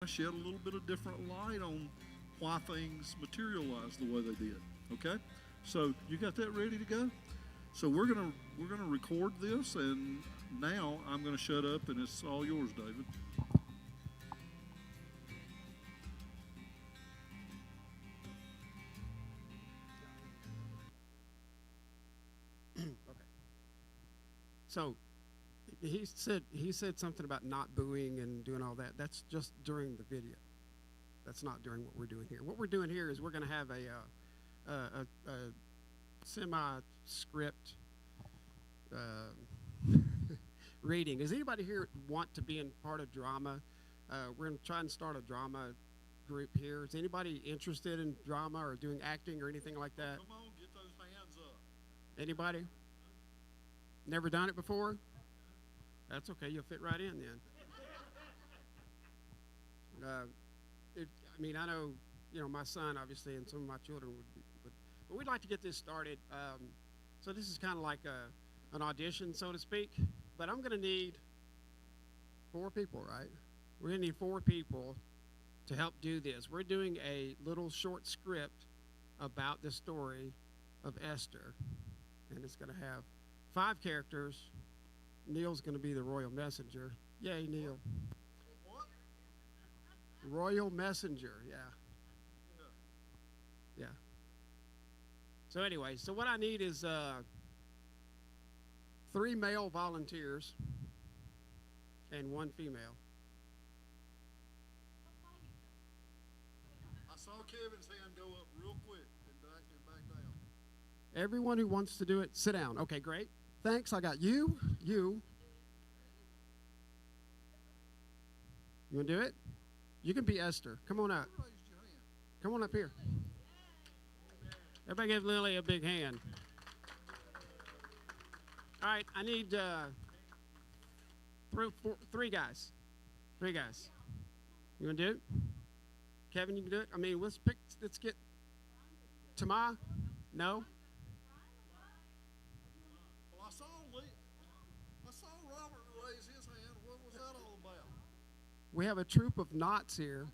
of shed a little bit of different light on why things materialized the way they did. Okay, so you got that ready to go? So we're gonna record this, and now I'm gonna shut up, and it's all yours, David. Okay. So he said something about not booing and doing all that. That's just during the video. That's not during what we're doing here. What we're doing here is we're going to have a semi-script reading. Does anybody here want to be in part of drama? We're going to try and start a drama group here. Is anybody interested in drama or doing acting or anything like that? Come on, get those hands up. Anybody? Never done it before? That's okay. You'll fit right in then. I know, my son, obviously, and some of my children but we'd like to get this started. So this is kind of like an audition, so to speak. But I'm going to need 4 people, right? We're going to need 4 people to help do this. We're doing a little short script about the story of Esther. And it's going to have 5 characters. Neil's going to be the royal messenger. Yay, Neil. What? Royal messenger, yeah. So anyway, so what I need is 3 male volunteers and 1 female. I saw Kevin's hand go up real quick and back down. Everyone who wants to do it, sit down. Okay, great. Thanks. I got you. You want to do it? You can be Esther. Come on up. Who raised your hand? Come on up here. Everybody give Lily a big hand. All right, I need 3 guys. 3 guys. You want to do it? Kevin, you can do it? Let's get Tama. No? Well, I saw Robert raise his hand. What was that all about? We have a troop of knots here.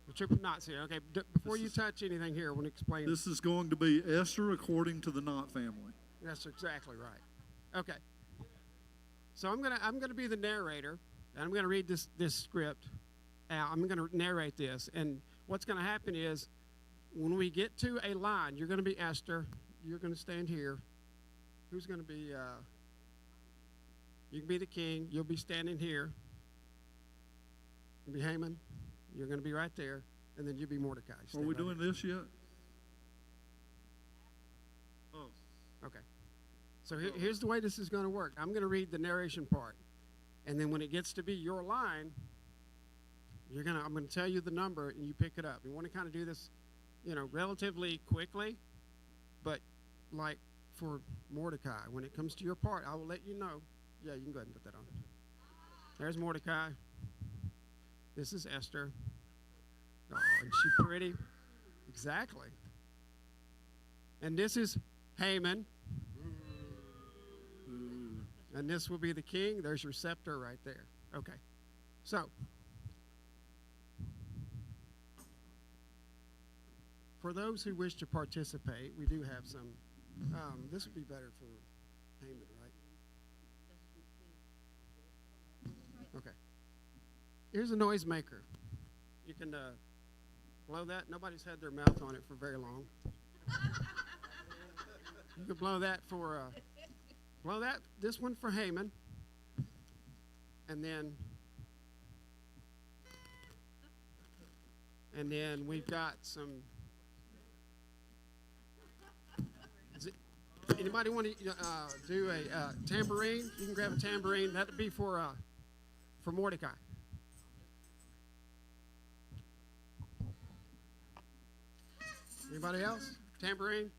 A troop of knots here. Okay, before you touch anything here, I want to explain. This is going to be Esther according to the Knott family. That's exactly right. Okay. So I'm gonna be the narrator, and I'm gonna read this script. I'm gonna narrate this, and what's gonna happen is, when we get to a line, you're gonna be Esther. You're gonna stand here. Who's gonna be? You can be the king. You'll be standing here. You'll be Haman. You're going to be right there, and then you'll be Mordecai. Are we doing this yet? Oh. Okay. So here's the way this is going to work. I'm going to read the narration part, and then when it gets to be your line, I'm going to tell you the number, and you pick it up. You want to kind of do this, relatively quickly, but like for Mordecai, when it comes to your part, I will let you know. Yeah, you can go ahead and put that on. There's Mordecai. This is Esther. Oh, isn't she pretty? Exactly. And this is Haman. And this will be the king. There's your scepter right there. Okay. So, for those who wish to participate, we do have some. This would be better for Haman, right? Okay. Here's a noise maker. You can blow that. Nobody's had their mouth on it for very long. You can blow that this one for Haman. And then we've got some. Anybody want to do a tambourine? You can grab a tambourine. That would be for Mordecai. Anybody else? Tambourine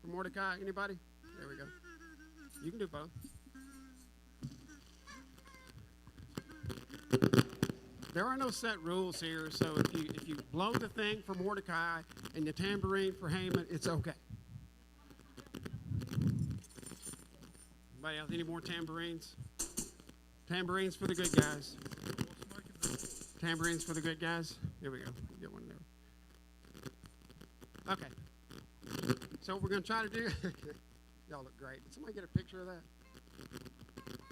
for Mordecai? Anybody? There we go. You can do both. There are no set rules here, so if you blow the thing for Mordecai and the tambourine for Haman, it's okay. Anybody else? Any more tambourines? Tambourines for the good guys. Tambourines for the good guys. Here we go. Get one there. Okay. So what we're going to try to do, y'all look great. Did somebody get a picture of that?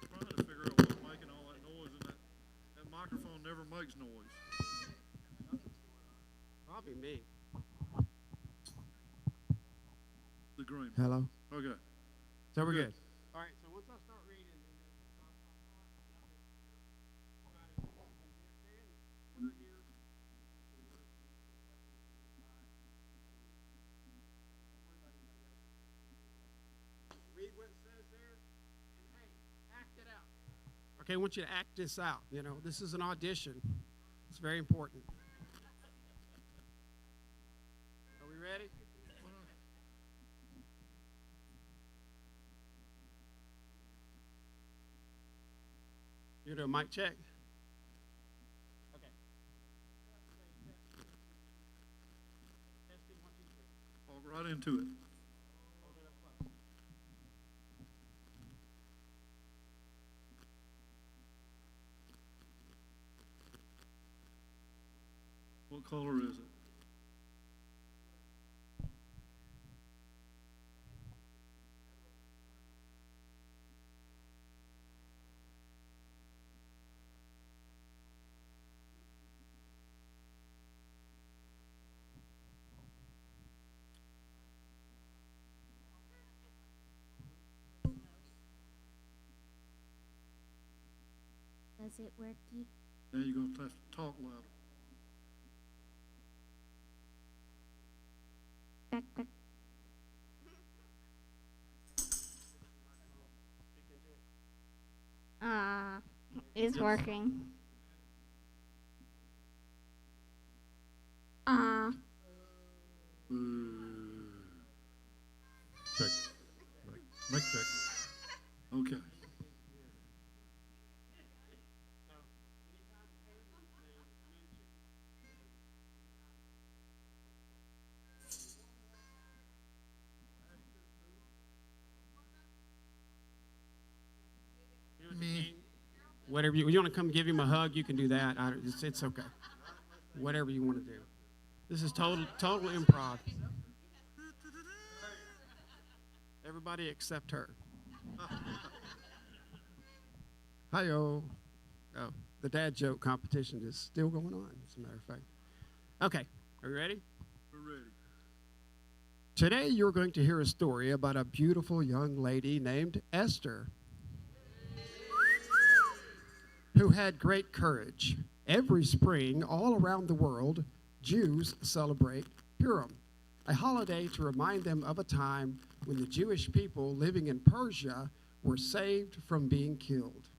Trying to figure out what's making all that noise, and that microphone never makes noise. Probably me. The green. Hello. Okay. So we're good. All right. So once I start reading, read what it says there, and hey, act it out. Okay, I want you to act this out. You know, this is an audition. It's very important. Are we ready? You're doing a mic check. Okay. Testing 1, 2, 3. Walk right into it. Hold it up close. What color is it? Does it work? Now you're going to have to talk louder. Back, back. It's working. Check. Mic check. Okay. Whatever you want to come give him a hug, you can do that. It's okay. Whatever you want to do. This is total improv. Everybody except her. Hi-yo. Oh, the dad joke competition is still going on, as a matter of fact. Okay, are you ready? We're ready. Today you're going to hear a story about a beautiful young lady named Esther, who had great courage. Every spring, all around the world, Jews celebrate Purim, a holiday to remind them of a time when the Jewish people living in Persia were saved from being killed.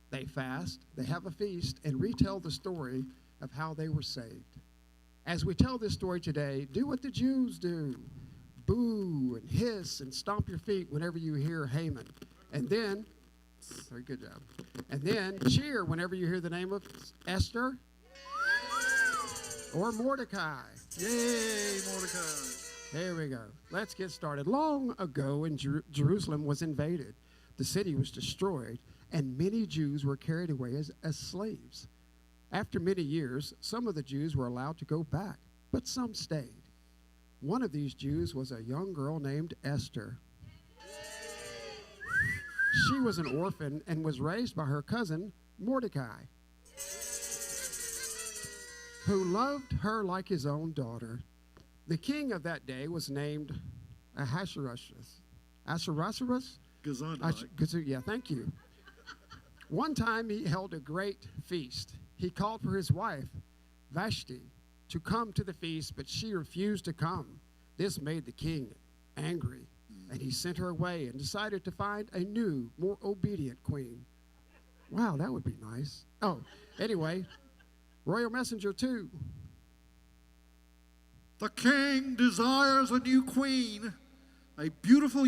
They fast, they have a feast, and retell the story of how they were saved. As we tell this story today, do what the Jews do. Boo and hiss and stomp your feet whenever you hear Haman. And then, very good job. And then cheer whenever you hear the name of Esther or Mordecai. Yay, Mordecai. There we go. Let's get started. Long ago, when Jerusalem was invaded, the city was destroyed, and many Jews were carried away as slaves. After many years, some of the Jews were allowed to go back, but some stayed. One of these Jews was a young girl named Esther. She was an orphan and was raised by her cousin, Mordecai, who loved her like his own daughter. The king of that day was named Ahasuerus. Ahasuerus? Yeah, thank you. One time he held a great feast. He called for his wife, Vashti, to come to the feast, but she refused to come. This made the king angry, and he sent her away and decided to find a new, more obedient queen. Wow, that would be nice. Oh, anyway, royal messenger too. The king desires a new queen. All beautiful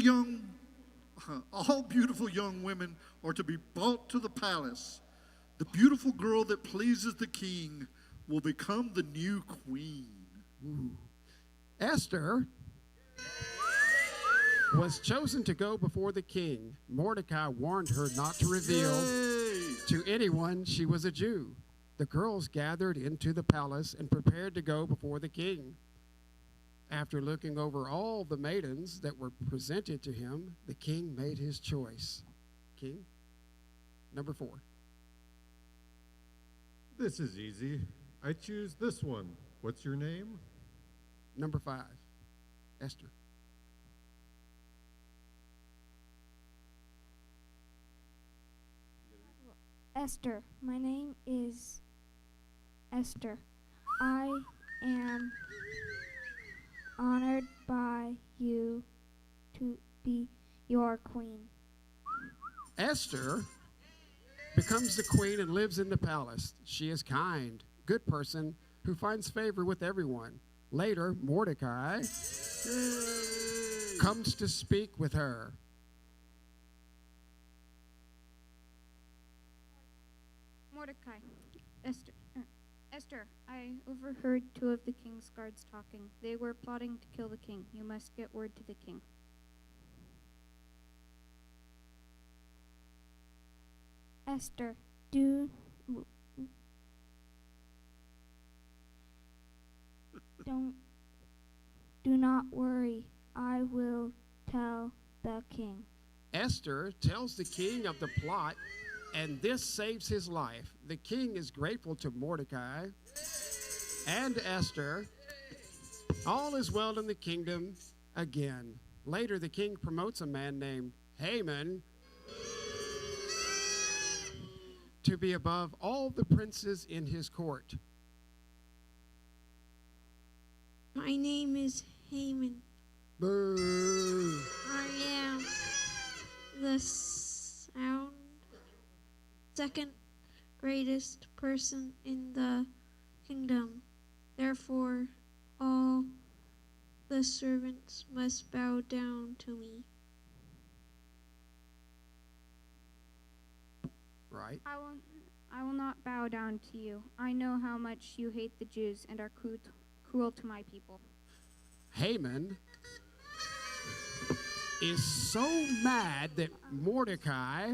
young women are to be brought to the palace. The beautiful girl that pleases the king will become the new queen. Ooh. Esther was chosen to go before the king. Mordecai warned her not to reveal to anyone she was a Jew. the girls gathered into the palace and prepared to go before the king. After looking over all the maidens that were presented to him, the king made his choice. King, number 4. This is easy. I choose this one. What's your name? Number 5, Esther. Esther. My name is Esther. I am honored by you to be your queen. Esther becomes the queen and lives in the palace. She is kind, good person who finds favor with everyone. Later, Mordecai comes to speak with her. Mordecai, Esther, I overheard 2 of the king's guards talking. They were plotting to kill the king. You must get word to the king. Esther, do not worry. I will tell the king. Esther tells the king of the plot, and this saves his life. The king is grateful to Mordecai and Esther. All is well in the kingdom again. Later, the king promotes a man named Haman to be above all the princes in his court. My name is Haman. Boo! I am the second greatest person in the kingdom. Therefore, all the servants must bow down to me. Right? I will not bow down to you. I know how much you hate the Jews and are cruel to my people. Haman is so mad that Mordecai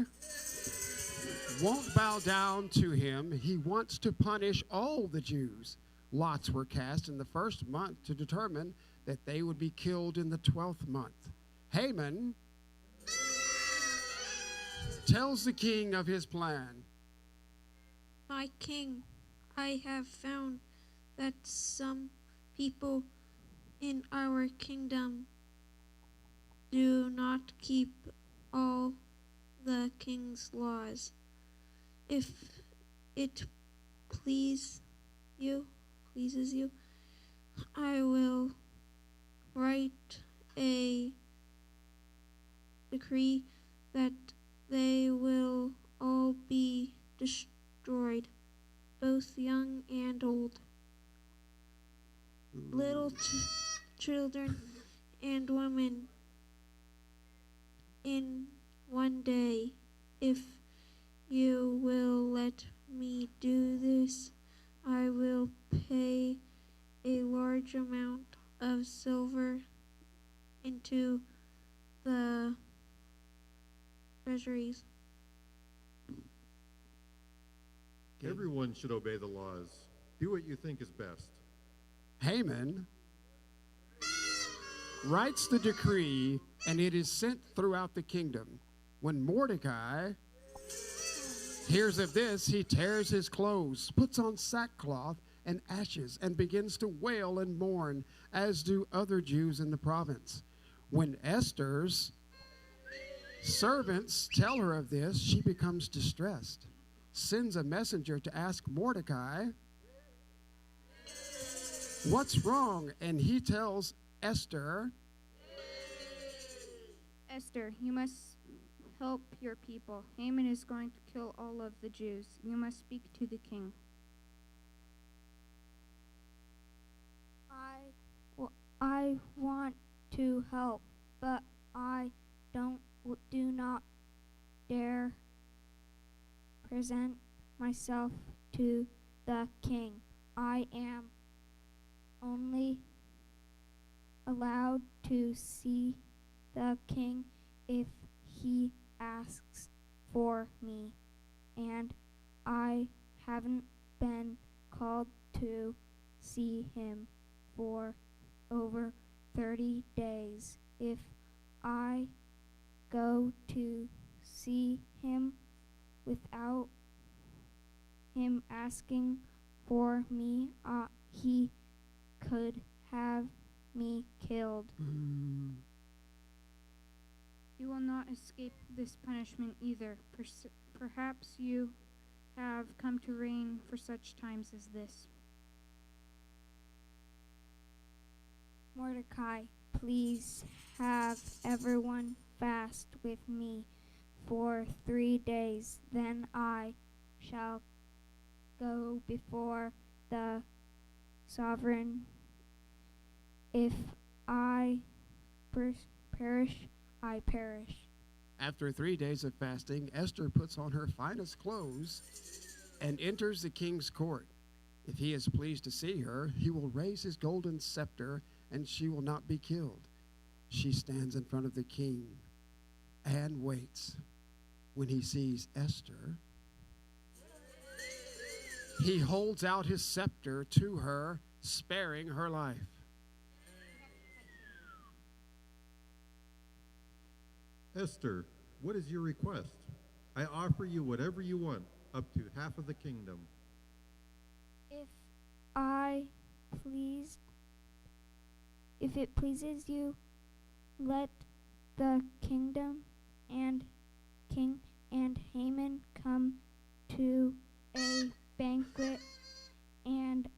won't bow down to him. He wants to punish all the Jews. Lots were cast in the first month to determine that they would be killed in the 12th month. Haman tells the king of his plan. My king, I have found that some people in our kingdom do not keep all the king's laws. If it pleases you, I will write a decree that they will all be destroyed, both young and old, little children and women, in one day. If you will let me do this, I will pay a large amount of silver into the treasuries. Everyone should obey the laws. Do what you think is best. Haman writes the decree, and it is sent throughout the kingdom. When Mordecai hears of this, he tears his clothes, puts on sackcloth and ashes, and begins to wail and mourn, as do other Jews in the province. When Esther's servants tell her of this, she becomes distressed, sends a messenger to ask Mordecai what's wrong, and he tells Esther, Esther, you must help your people. Haman is going to kill all of the Jews. You must speak to the king. I want to help, but I do not dare present myself to the king. I am only allowed to see the king if he asks for me, and I haven't been called to see him for over 30 days. If I go to see him without him asking for me, he could have me killed. You will not escape this punishment either. Perhaps you have come to reign for such times as this. Mordecai, please have everyone fast with me for 3 days. Then I shall go before the sovereign. If I perish, I perish. After 3 days of fasting, Esther puts on her finest clothes and enters the king's court. If he is pleased to see her, he will raise his golden scepter, and she will not be killed. She stands in front of the king and waits. When he sees Esther, he holds out his scepter to her, sparing her life. Esther, what is your request? I offer you whatever you want, up to half of the kingdom. If it pleases you, let the kingdom and king and Haman come to a banquet, and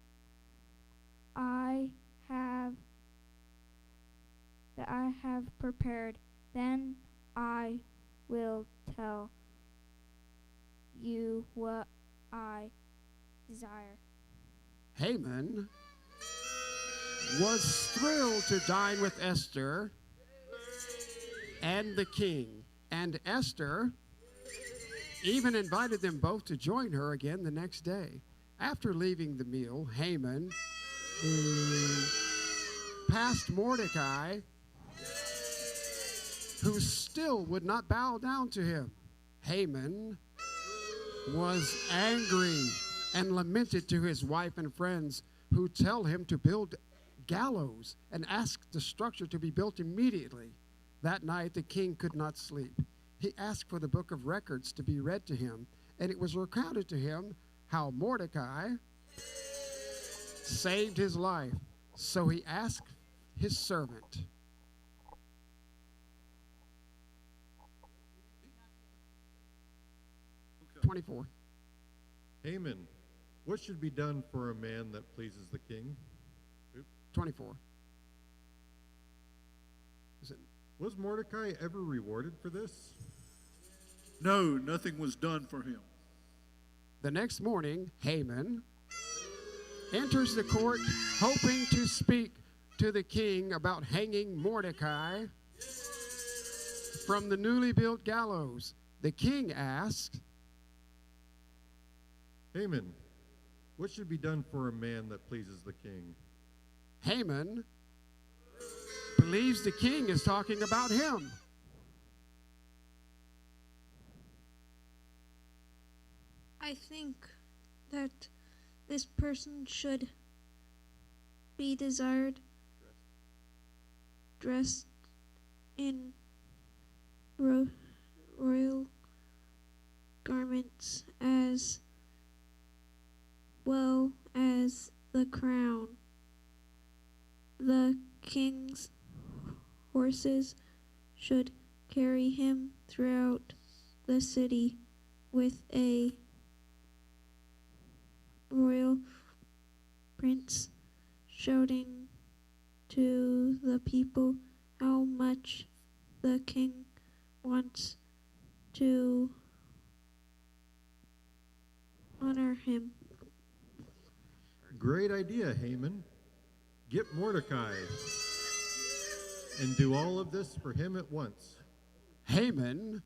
I have prepared. Then I will tell you what I desire. Haman was thrilled to dine with Esther and the king, and Esther even invited them both to join her again the next day. After leaving the meal, Haman passed Mordecai, who still would not bow down to him. Haman was angry and lamented to his wife and friends, who tell him to build gallows and ask the structure to be built immediately. That night the king could not sleep. He asked for the book of records to be read to him, and it was recounted to him how Mordecai saved his life. So he asked his servant, Okay. 24. Haman, what should be done for a man that pleases the king? 24. Is it? Was Mordecai ever rewarded for this? No, nothing was done for him. The next morning, Haman enters the court hoping to speak to the king about hanging Mordecai from the newly built gallows. The king asks, Haman, what should be done for a man that pleases the king? Haman believes the king is talking about him. I think that this person should be desired, dressed in royal garments, as well as the crown. The king's horses should carry him throughout the city with a royal prince shouting to the people how much the king wants to honor him. Great idea, Haman. Get Mordecai and do all of this for him at once. Haman,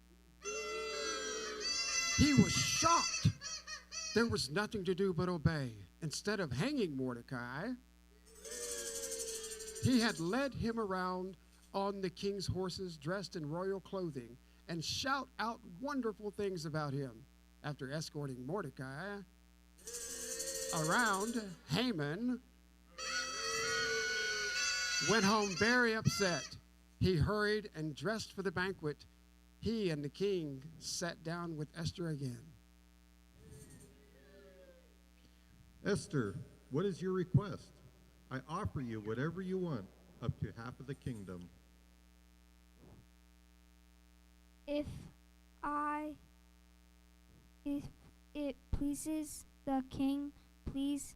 he was shocked. There was nothing to do but obey. Instead of hanging Mordecai, he had led him around on the king's horses, dressed in royal clothing, and shout out wonderful things about him. After escorting Mordecai, around, Haman went home very upset. He hurried and dressed for the banquet. He and the king sat down with Esther again. Esther, what is your request? I offer you whatever you want, up to half of the kingdom. If it pleases the king, please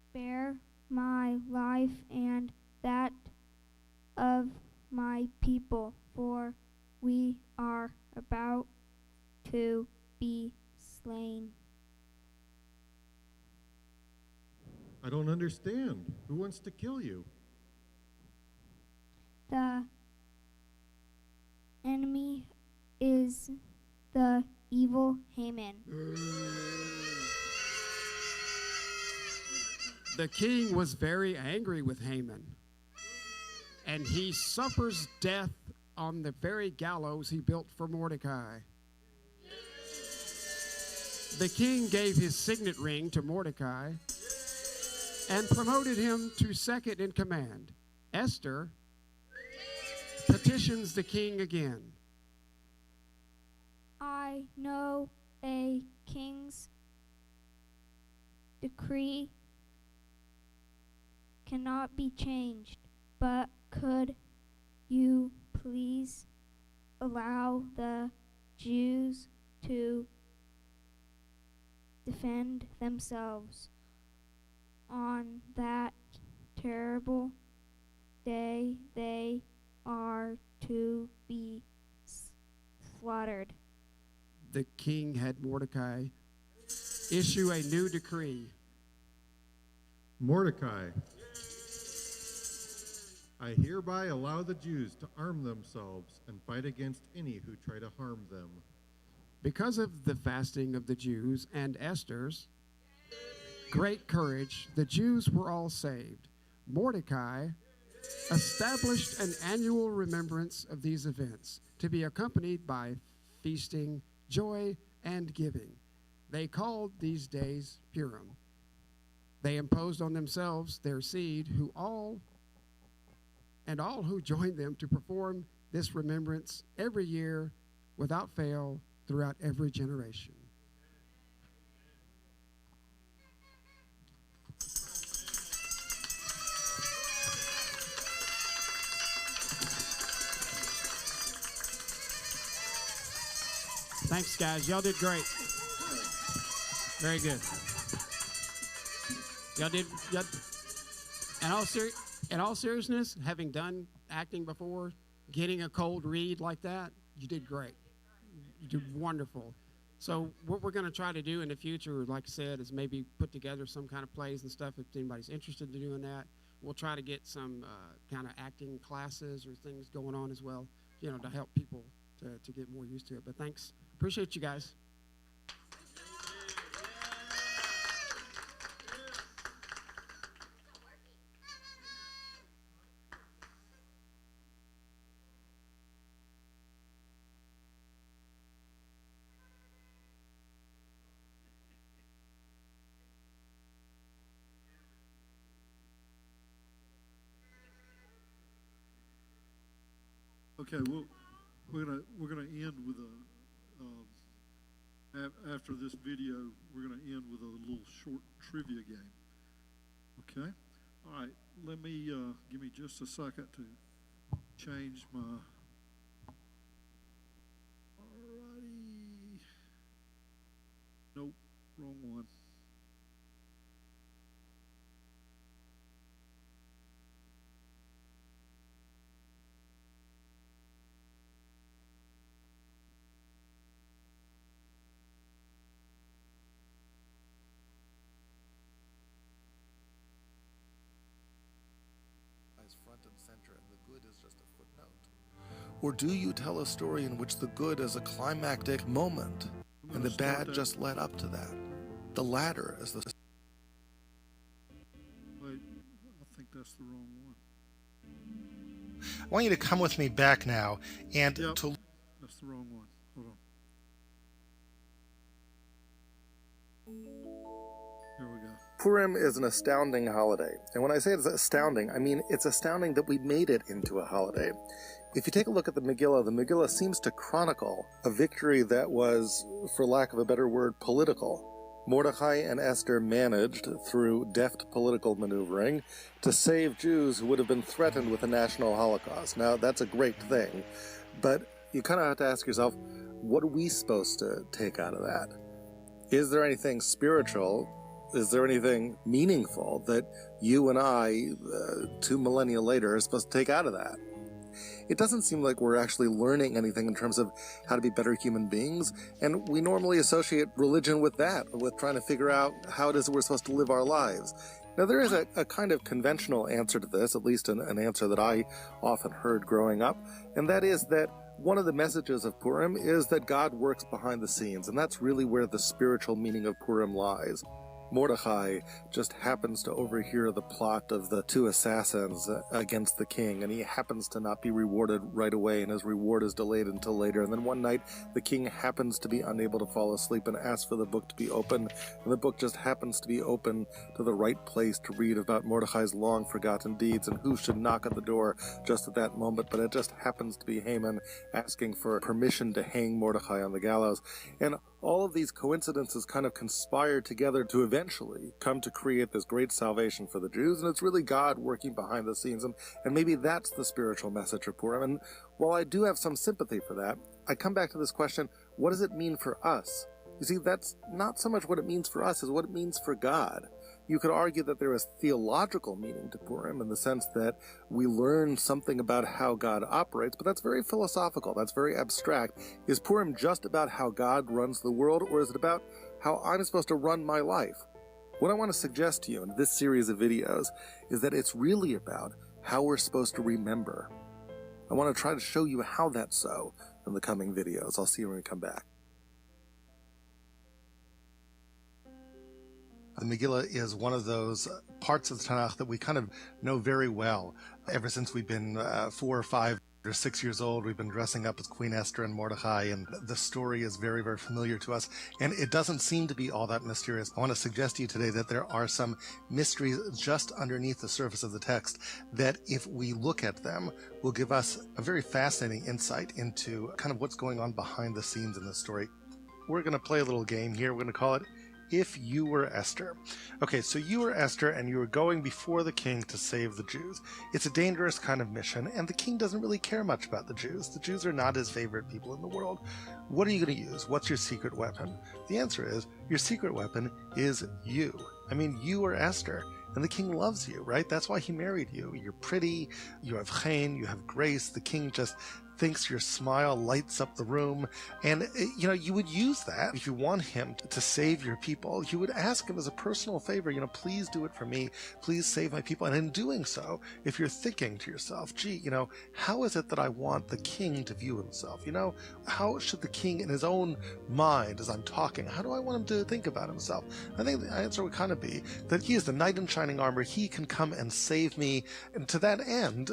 spare my life and that of my people, for we are about to be slain. I don't understand. Who wants to kill you? The enemy is the evil Haman. The king was very angry with Haman, and he suffers death on the very gallows he built for Mordecai. The king gave his signet ring to Mordecai and promoted him to second in command. Esther petitions the king again. I know a king's decree cannot be changed, but could you please allow the Jews to defend themselves on that terrible day they are to be slaughtered? The king had Mordecai issue a new decree. Mordecai, I hereby allow the Jews to arm themselves and fight against any who try to harm them. Because of the fasting of the Jews and Esther's great courage, the Jews were all saved. Mordecai established an annual remembrance of these events to be accompanied by feasting, joy, and giving. They called these days Purim. They imposed on themselves their seed, all who joined them to perform this remembrance every year without fail throughout every generation. Thanks, guys. Y'all did great. Very good. In all seriousness, having done acting before, getting a cold read like that, you did great. You did wonderful. So what we're going to try to do in the future, like I said, is maybe put together some kind of plays and stuff if anybody's interested in doing that. We'll try to get some kind of acting classes or things going on as well, to help people to get more used to it. But thanks. Appreciate you guys. Okay, well, we're gonna end with after this video, we're gonna end with a little short trivia game. Okay, all right. Let me give me just a second to change my. Alrighty. Nope, wrong one. Front and center, and the good is just a footnote? Or do you tell a story in which the good is a climactic moment, and the bad just led up to that? The latter is the... Wait, I think that's the wrong one. I want you to come with me back now, and Yep, to... that's the wrong one. Hold on. Here we Purim is an astounding holiday. And when I say it's astounding, I mean it's astounding that we made it into a holiday. If you take a look at the Megillah seems to chronicle a victory that was, for lack of a better word, political. Mordecai and Esther managed, through deft political maneuvering, to save Jews who would have been threatened with a national Holocaust. Now, that's a great thing, but you kind of have to ask yourself, what are we supposed to take out of that? Is there anything spiritual? Is there anything meaningful that you and I, 2 millennia later, are supposed to take out of that? It doesn't seem like we're actually learning anything in terms of how to be better human beings, and we normally associate religion with that, with trying to figure out how it is that we're supposed to live our lives. Now, there is a kind of conventional answer to this, at least an answer that I often heard growing up, and that is that one of the messages of Purim is that God works behind the scenes, and that's really where the spiritual meaning of Purim lies. Mordecai just happens to overhear the plot of the 2 assassins against the king, and he happens to not be rewarded right away, and his reward is delayed until later. And then one night, the king happens to be unable to fall asleep and asks for the book to be open, and the book just happens to be open to the right place to read about Mordecai's long-forgotten deeds and who should knock at the door just at that moment, but it just happens to be Haman asking for permission to hang Mordecai on the gallows. And all of these coincidences kind of conspire together to eventually come to create this great salvation for the Jews, and it's really God working behind the scenes, and maybe that's the spiritual message of Purim. And while I do have some sympathy for that, I come back to this question, what does it mean for us? You see, that's not so much what it means for us as what it means for God. You could argue that there is theological meaning to Purim in the sense that we learn something about how God operates, but that's very philosophical, that's very abstract. Is Purim just about how God runs the world, or is it about how I'm supposed to run my life? What I want to suggest to you in this series of videos is that it's really about how we're supposed to remember. I want to try to show you how that's so in the coming videos. I'll see you when we come back. The Megillah is one of those parts of the Tanakh that we kind of know very well. Ever since we've been 4 or 5 or 6 years old, we've been dressing up as Queen Esther and Mordecai, and the story is very, very familiar to us, and it doesn't seem to be all that mysterious. I want to suggest to you today that there are some mysteries just underneath the surface of the text that, if we look at them, will give us a very fascinating insight into kind of what's going on behind the scenes in this story. We're going to play a little game here. We're going to call it If You Were Esther. Okay, so you were Esther and you were going before the king to save the Jews. It's a dangerous kind of mission, and the king doesn't really care much about the Jews. The Jews are not his favorite people in the world. What are you going to use? What's your secret weapon? The answer is, your secret weapon is you. I mean, you are Esther, and the king loves you, right? That's why he married you. You're pretty, you have chen, you have grace. The king just thinks your smile lights up the room, and you would use that. If you want him to save your people, you would ask him as a personal favor, please do it for me, please save my people. And in doing so, if you're thinking to yourself, gee, how is it that I want the king to view himself? How should the king in his own mind, as I'm talking, how do I want him to think about himself? I think the answer would kind of be that he is the knight in shining armor. He can come and save me, and to that end,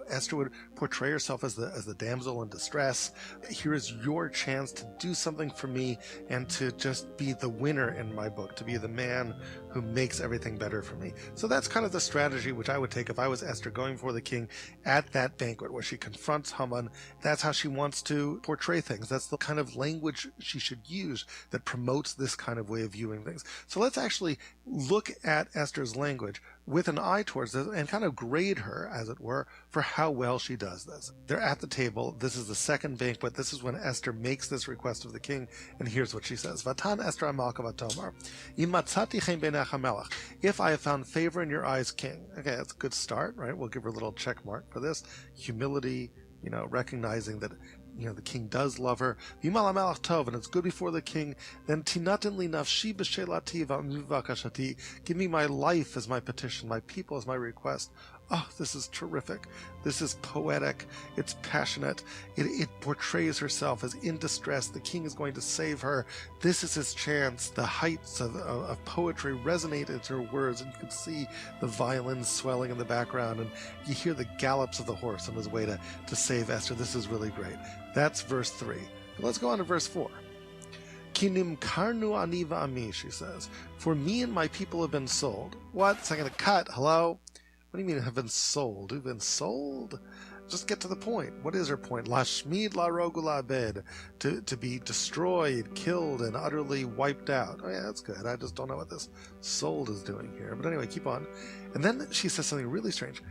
Esther would portray herself as the damsel in distress. Here is your chance to do something for me and to just be the winner in my book, to be the man who makes everything better for me. So that's kind of the strategy which I would take if I was Esther going before the king at that banquet where she confronts Haman. That's how she wants to portray things. That's the kind of language she should use that promotes this kind of way of viewing things. So let's actually look at Esther's language with an eye towards this and kind of grade her, as it were, for how well she does this. They're at the table. This is the second banquet. This is when Esther makes this request of the king, and here's what she says. Vatan Esther Amalka Vatomar, Imatzati chen beinach hamelech. If I have found favor in your eyes, king. Okay, that's a good start, right? We'll give her a little check mark for this. Humility, recognizing that the king does love her. V'yimal hamelech tov, and it's good before the king. Then tinatin li nafshi b'shelati v'mivakashati. Give me my life as my petition, my people as my request. Oh, this is terrific. This is poetic. It's passionate. It portrays herself as in distress. The king is going to save her. This is his chance. The heights of poetry resonate into her words, and you can see the violins swelling in the background, and you hear the gallops of the horse on his way to save Esther. This is really great. That's verse 3. But let's go on to verse 4. Kinim karnu ani va'ami, she says. For me and my people have been sold. What? Second, cut. Hello? What do you mean have been sold? We've been sold? Just get to the point. What is her point? La shmid la rogu la bed. To be destroyed, killed, and utterly wiped out. Oh yeah, that's good. I just don't know what this sold is doing here. But anyway, keep on. And then she says something really strange.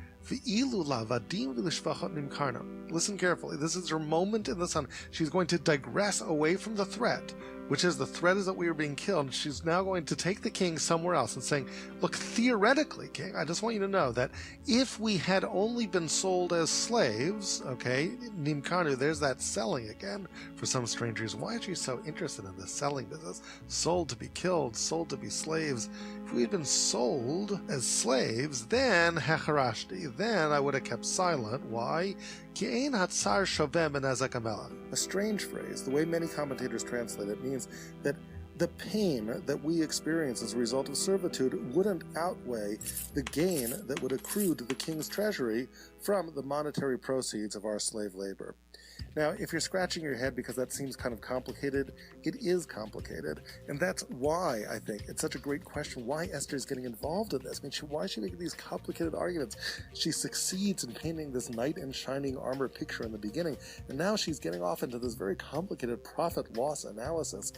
Listen carefully. This is her moment in the sun. She's going to digress away from the threat, which is the threat is that we are being killed. She's now going to take the king somewhere else and saying, look, theoretically, king, I just want you to know that if we had only been sold as slaves, okay, Nimkarnu, there's that selling again for some strange reason. Why is she so interested in this selling business? Sold to be killed, sold to be slaves. If we had been sold as slaves, then hecharashti, then I would have kept silent. Why? A strange phrase. The way many commentators translate it means that the pain that we experience as a result of servitude wouldn't outweigh the gain that would accrue to the king's treasury from the monetary proceeds of our slave labor. Now, if you're scratching your head because that seems kind of complicated, it is complicated. And that's why, I think, it's such a great question, why Esther's getting involved in this. I mean, why is she making these complicated arguments? She succeeds in painting this knight in shining armor picture in the beginning, and now she's getting off into this very complicated profit-loss analysis.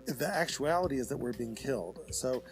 The actuality is that we're being killed. So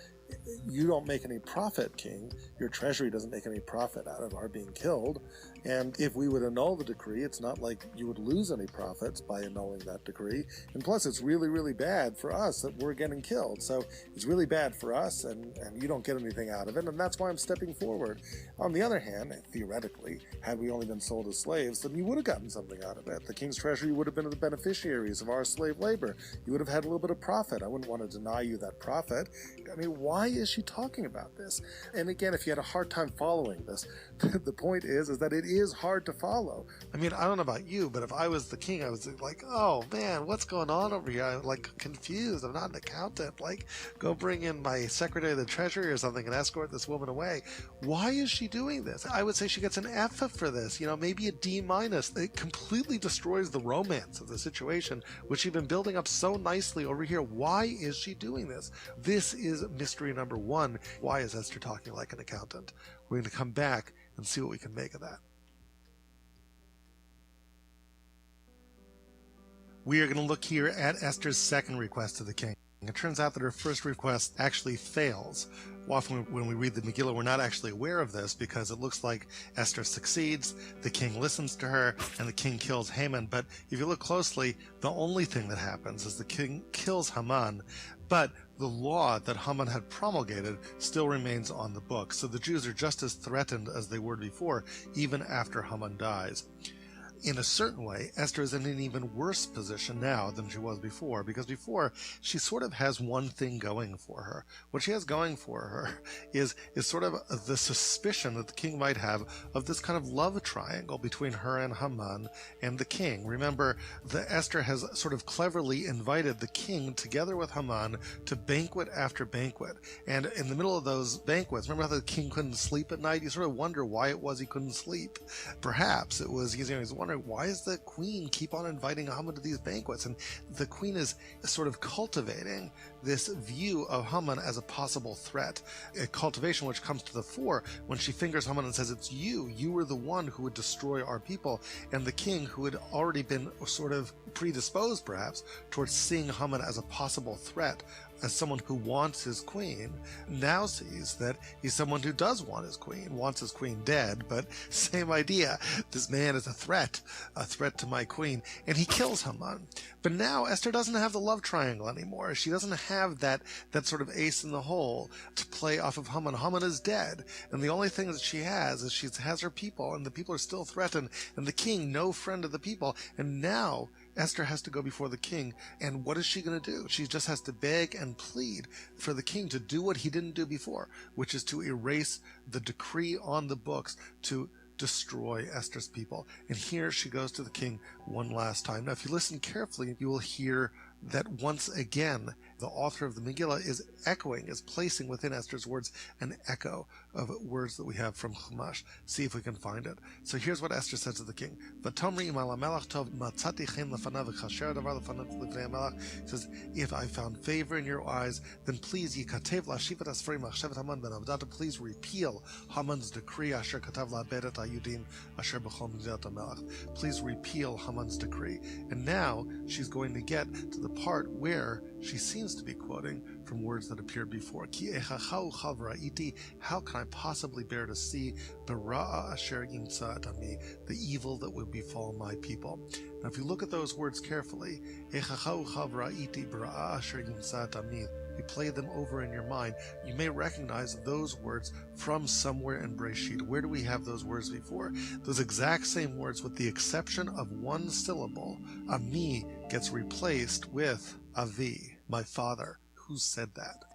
you don't make any profit, king. Your treasury doesn't make any profit out of our being killed. And if we would annul the decree, it's not like you would lose any profits by annulling that decree. And plus, it's really, really bad for us that we're getting killed. So it's really bad for us, and you don't get anything out of it. And that's why I'm stepping forward. On the other hand, theoretically, had we only been sold as slaves, then you would have gotten something out of it. The king's treasury would have been the beneficiaries of our slave labor. You would have had a little bit of profit. I wouldn't want to deny you that profit. I mean, why is she talking about this? And again, if you had a hard time following this, the point is that it is hard to follow. I mean, I don't know about you, but if I was the king, I was like, oh man, what's going on over here? I'm like confused. I'm not an accountant. Like, go bring in my secretary of the treasury or something and escort this woman away. Why is she doing this? I would say she gets an F for this, maybe a D-. It completely destroys the romance of the situation, which she'd been building up so nicely over here. Why is she doing this? This is mystery number one. Why is Esther talking like an accountant? We're going to come back and see what we can make of that. We are going to look here at Esther's second request to the king. It turns out that her first request actually fails. Often when we read the Megillah, we're not actually aware of this because it looks like Esther succeeds, the king listens to her, and the king kills Haman. But if you look closely, the only thing that happens is the king kills Haman, but the law that Haman had promulgated still remains on the books. So the Jews are just as threatened as they were before, even after Haman dies. In a certain way, Esther is in an even worse position now than she was before, because before she sort of has one thing going for her. What she has going for her is sort of the suspicion that the king might have of this kind of love triangle between her and Haman and the king. Remember, Esther has sort of cleverly invited the king together with Haman to banquet after banquet. And in the middle of those banquets, remember how the king couldn't sleep at night? You sort of wonder why it was he couldn't sleep. Perhaps it was he's wondering, why does the queen keep on inviting Haman to these banquets? And the queen is sort of cultivating this view of Haman as a possible threat, a cultivation which comes to the fore when she fingers Haman and says, it's you were the one who would destroy our people. And the king, who had already been sort of predisposed perhaps towards seeing Haman as a possible threat, as someone who wants his queen, now sees that he's someone who does want his queen, wants his queen dead, but same idea. This man is a threat to my queen, and he kills Haman. But now Esther doesn't have the love triangle anymore. She doesn't have that sort of ace in the hole to play off of Haman. Haman is dead, and the only thing that she has is she has her people, and the people are still threatened, and the king, no friend of the people, and now Esther has to go before the king, and what is she going to do? She just has to beg and plead for the king to do what he didn't do before, which is to erase the decree on the books to destroy Esther's people. And here she goes to the king one last time. Now, if you listen carefully, you will hear that once again The author of the Megillah is echoing, is placing within Esther's words an echo of words that we have from Chumash. See if we can find it. So here's what Esther says to the king. He says, if I found favor in your eyes, then please please repeal Haman's decree. Please repeal Haman's decree. And now she's going to get to the part where she seems to be quoting from words that appeared before. How can I possibly bear to see the evil that would befall my people? Now, if you look at those words carefully, you play them over in your mind, you may recognize those words from somewhere in Breshit. Where do we have those words before? Those exact same words, with the exception of one syllable. Ami gets replaced with Avi, my father. Who said that?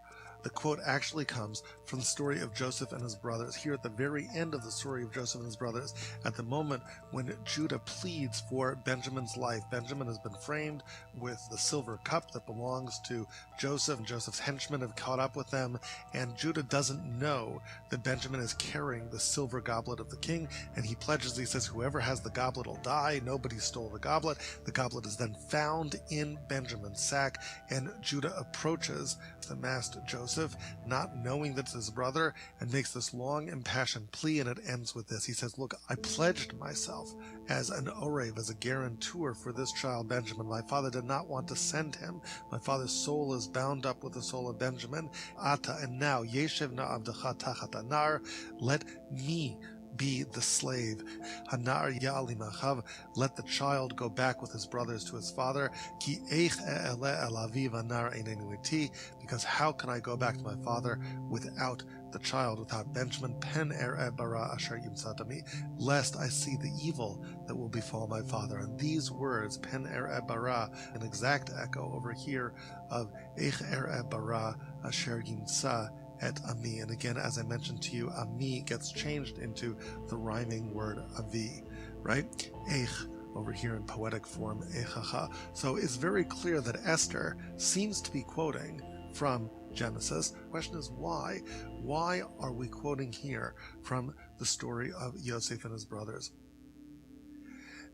The quote actually comes from the story of Joseph and his brothers. Here at the very end of the story of Joseph and his brothers, at the moment when Judah pleads for Benjamin's life. Benjamin has been framed with the silver cup that belongs to Joseph, and Joseph's henchmen have caught up with them, and Judah doesn't know that Benjamin is carrying the silver goblet of the king, and he pledges, he says, whoever has the goblet will die. Nobody stole the goblet. The goblet is then found in Benjamin's sack, and Judah approaches the master Joseph, not knowing that it's his brother, and makes this long impassioned plea, and it ends with this. He says, look, I pledged myself as an orev, as a guarantor for this child Benjamin. My father did not want to send him. My father's soul is bound up with the soul of Benjamin. Ata, and now, Yeshev na abdecha tachat anar, let me be the slave. Hanar ya'ali machav, let the child go back with his brothers to his father. Ki eich ele el aviv anar einenu iti, because how can I go back to my father without the child, without Benjamin? Pen er bara asher yimsatami, lest I see the evil that will befall my father. And these words, pen er bara, an exact echo over here of eich er bara asher yimsa et ami. And again, as I mentioned to you, ami gets changed into the rhyming word avi, right? Eich over here in poetic form, echacha. So it's very clear that Esther seems to be quoting from Genesis. The question is why? Why are we quoting here from the story of Yosef and his brothers?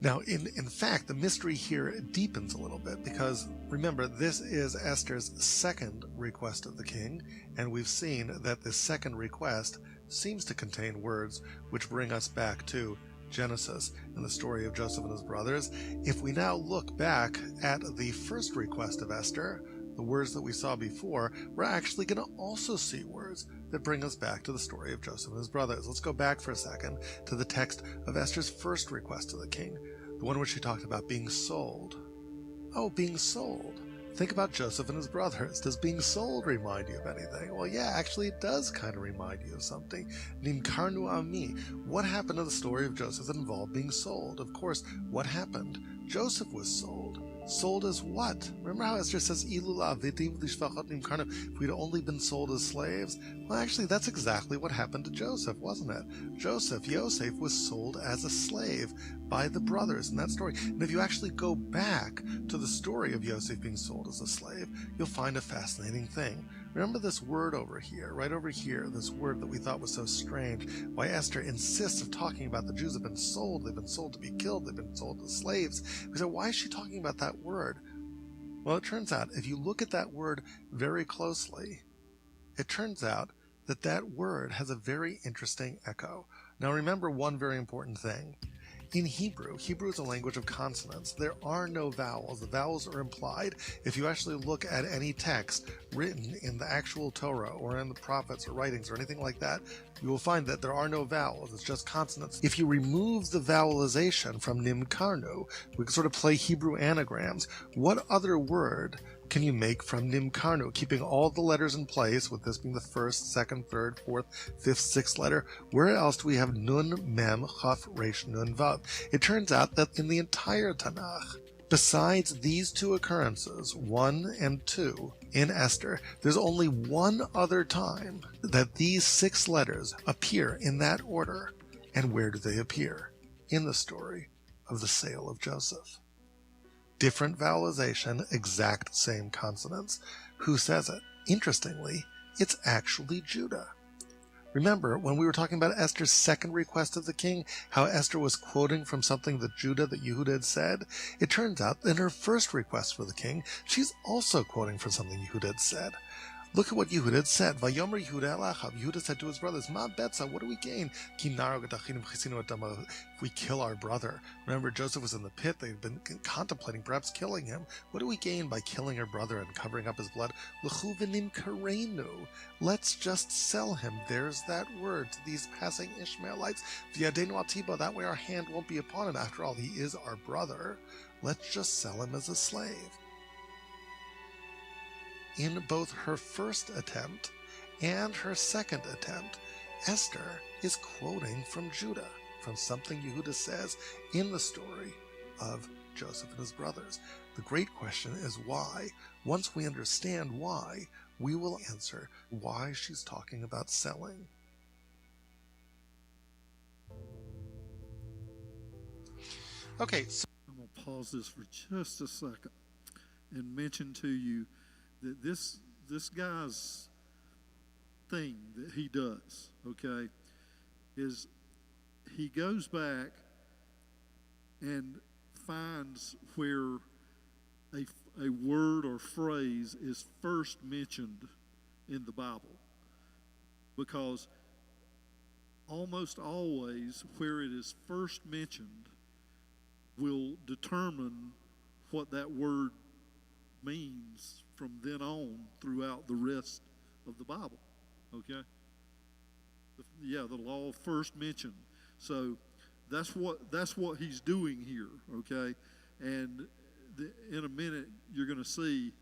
Now, in fact, the mystery here deepens a little bit, because remember, this is Esther's second request of the king, and we've seen that this second request seems to contain words which bring us back to Genesis and the story of Joseph and his brothers. If we now look back at the first request of Esther, the words that we saw before, we're actually going to also see words that bring us back to the story of Joseph and his brothers. Let's go back for a second to the text of Esther's first request to the king, the one where she talked about being sold. Oh, being sold. Think about Joseph and his brothers. Does being sold remind you of anything? Well, yeah, actually it does kind of remind you of something. Nimkarnu ami. What happened to the story of Joseph that involved being sold? Of course, what happened? Joseph was sold. Sold as what? Remember how Esther says, if we'd only been sold as slaves? Well, actually, that's exactly what happened to Joseph, wasn't it? Yosef, was sold as a slave by the brothers in that story. And if you actually go back to the story of Yosef being sold as a slave, you'll find a fascinating thing. Remember this word over here, right over here, this word that we thought was so strange, why Esther insists of talking about the Jews have been sold, they've been sold to be killed, they've been sold as slaves. We said, why is she talking about that word? Well, it turns out, if you look at that word very closely, it turns out that that word has a very interesting echo. Now remember one very important thing. In Hebrew is a language of consonants. There are no vowels. The vowels are implied. If you actually look at any text written in the actual Torah or in the prophets or writings or anything like that, you will find that there are no vowels. It's just consonants. If you remove the vowelization from nimkarnu, we can sort of play Hebrew anagrams. What other word can you make from nimkarnu, keeping all the letters in place, with this being the first, second, third, fourth, fifth, sixth letter? Where else do we have nun, mem, chaf, resh, nun, vav? It turns out that in the entire Tanakh, besides these two occurrences, 1 and 2, in Esther, there's only one other time that these 6 letters appear in that order. And where do they appear? In the story of the sale of Joseph. Different vowelization, exact same consonants. Who says it? Interestingly, it's actually Judah. Remember, when we were talking about Esther's second request of the king, how Esther was quoting from something that Yehuda had said? It turns out in her first request for the king, she's also quoting from something Yehuda had said. Look at what Yehuda had said. Vayomer Yehuda el Achav. Yehuda said to his brothers, Ma betza, what do we gain? If we kill our brother. Remember, Joseph was in the pit. They'd been contemplating perhaps killing him. What do we gain by killing our brother and covering up his blood? Let's just sell him. There's that word to these passing Ishmaelites. V'yadenu atiba. That way our hand won't be upon him. After all, he is our brother. Let's just sell him as a slave. In both her first attempt and her second attempt, Esther is quoting from Judah, from something Yehuda says in the story of Joseph and his brothers. The great question is why. Once we understand why, we will answer why she's talking about selling. Okay, so I'm going to pause this for just a second and mention to you that this guy's thing that he does, okay, is he goes back and finds where a word or phrase is first mentioned in the Bible, because almost always where it is first mentioned will determine what that word means from then on throughout the rest of the Bible. Okay? The law first mentioned. So that's what he's doing here. Okay? And in a minute you're going to see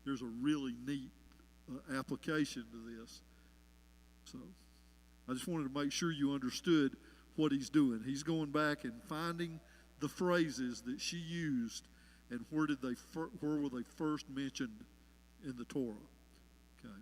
there's a really neat application to this. So I just wanted to make sure you understood what he's doing. He's going back and finding the phrases that she used and where were they first mentioned in the Torah. Okay.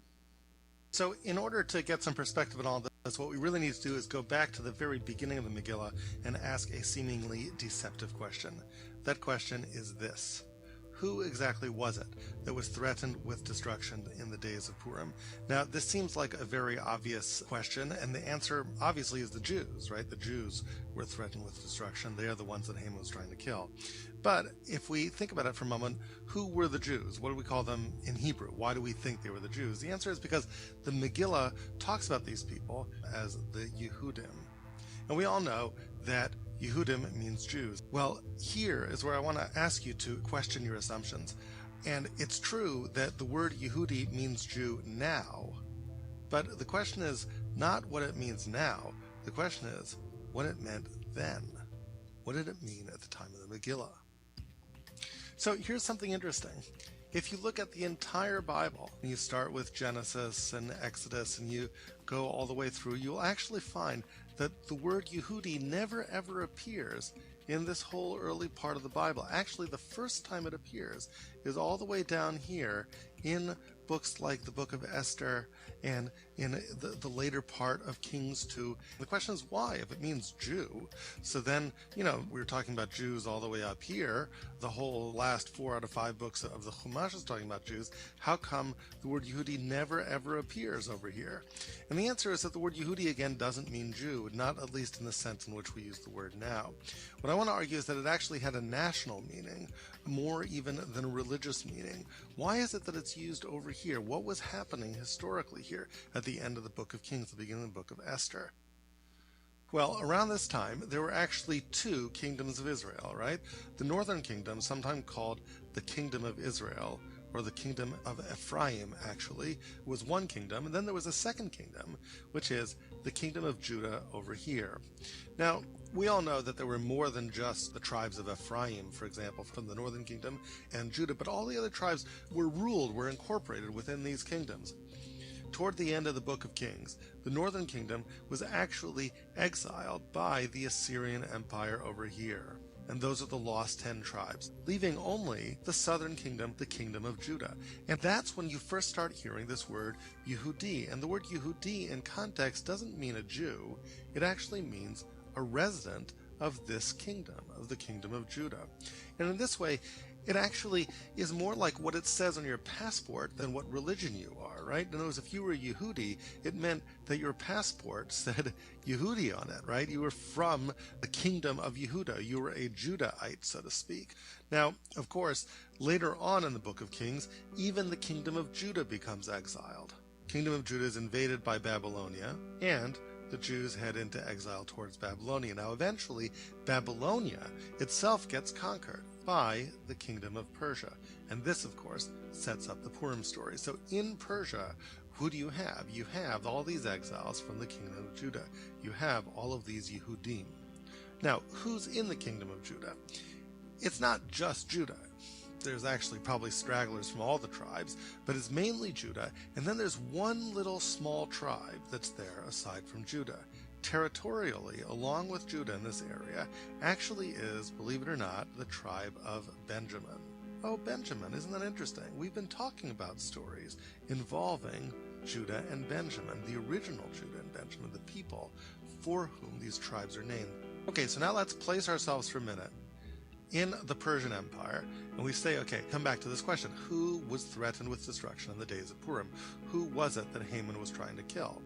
So in order to get some perspective on all this, what we really need to do is go back to the very beginning of the Megillah and ask a seemingly deceptive question. That question is this: who exactly was it that was threatened with destruction in the days of Purim? Now, this seems like a very obvious question, and the answer obviously is the Jews, right? The Jews were threatened with destruction. They are the ones that Haman was trying to kill. But if we think about it for a moment, who were the Jews? What do we call them in Hebrew? Why do we think they were the Jews? The answer is because the Megillah talks about these people as the Yehudim. And we all know that Yehudim means Jews. Well, here is where I want to ask you to question your assumptions. And it's true that the word Yehudi means Jew now, but the question is not what it means now. The question is what it meant then. What did it mean at the time of the Megillah? So here's something interesting. If you look at the entire Bible, and you start with Genesis and Exodus and you go all the way through, you'll actually find that the word Yehudi never ever appears in this whole early part of the Bible. Actually, the first time it appears is all the way down here in books like the book of Esther and in the later part of Kings 2. The question is why, if it means Jew. So then, we were talking about Jews all the way up here. The whole last 4 out of 5 books of the Chumash is talking about Jews. How come the word Yehudi never ever appears over here? And the answer is that the word Yehudi again doesn't mean Jew, not at least in the sense in which we use the word now. What I want to argue is that it actually had a national meaning, more even than a religious meaning. Why is it that it's used over here? What was happening historically here at the end of the book of Kings, the beginning of the book of Esther? Well, around this time, there were actually 2 kingdoms of Israel, right? The northern kingdom, sometimes called the kingdom of Israel, or the kingdom of Ephraim, actually, was one kingdom. And then there was a second kingdom, which is the kingdom of Judah over here. Now, we all know that there were more than just the tribes of Ephraim, for example, from the northern kingdom and Judah, but all the other tribes were incorporated within these kingdoms. Toward the end of the book of Kings, the northern kingdom was actually exiled by the Assyrian Empire over here. And those are the lost 10 tribes, leaving only the southern kingdom, the kingdom of Judah. And that's when you first start hearing this word Yehudi. And the word Yehudi in context doesn't mean a Jew. It actually means a resident of this kingdom, of the kingdom of Judah. And in this way, It actually is more like what it says on your passport than what religion you are, right? In other words, if you were a Yehudi, it meant that your passport said Yehudi on it, right? You were from the kingdom of Yehuda. You were a Judahite, so to speak. Now, of course, later on in the book of Kings, even the kingdom of Judah becomes exiled. Kingdom of Judah is invaded by Babylonia, and the Jews head into exile towards Babylonia. Now, eventually, Babylonia itself gets conquered by the kingdom of Persia. And this, of course, sets up the Purim story. So in Persia, who do you have? You have all these exiles from the kingdom of Judah. You have all of these Yehudim. Now, who's in the kingdom of Judah? It's not just Judah. There's actually probably stragglers from all the tribes, but it's mainly Judah. And then there's one little small tribe that's there aside from Judah. Territorially, along with Judah in this area, actually is, believe it or not, the tribe of Benjamin. Oh, Benjamin, isn't that interesting? We've been talking about stories involving Judah and Benjamin, the original Judah and Benjamin, the people for whom these tribes are named. Okay, so now let's place ourselves for a minute in the Persian Empire, and we say, okay, come back to this question. Who was threatened with destruction in the days of Purim? Who was it that Haman was trying to kill?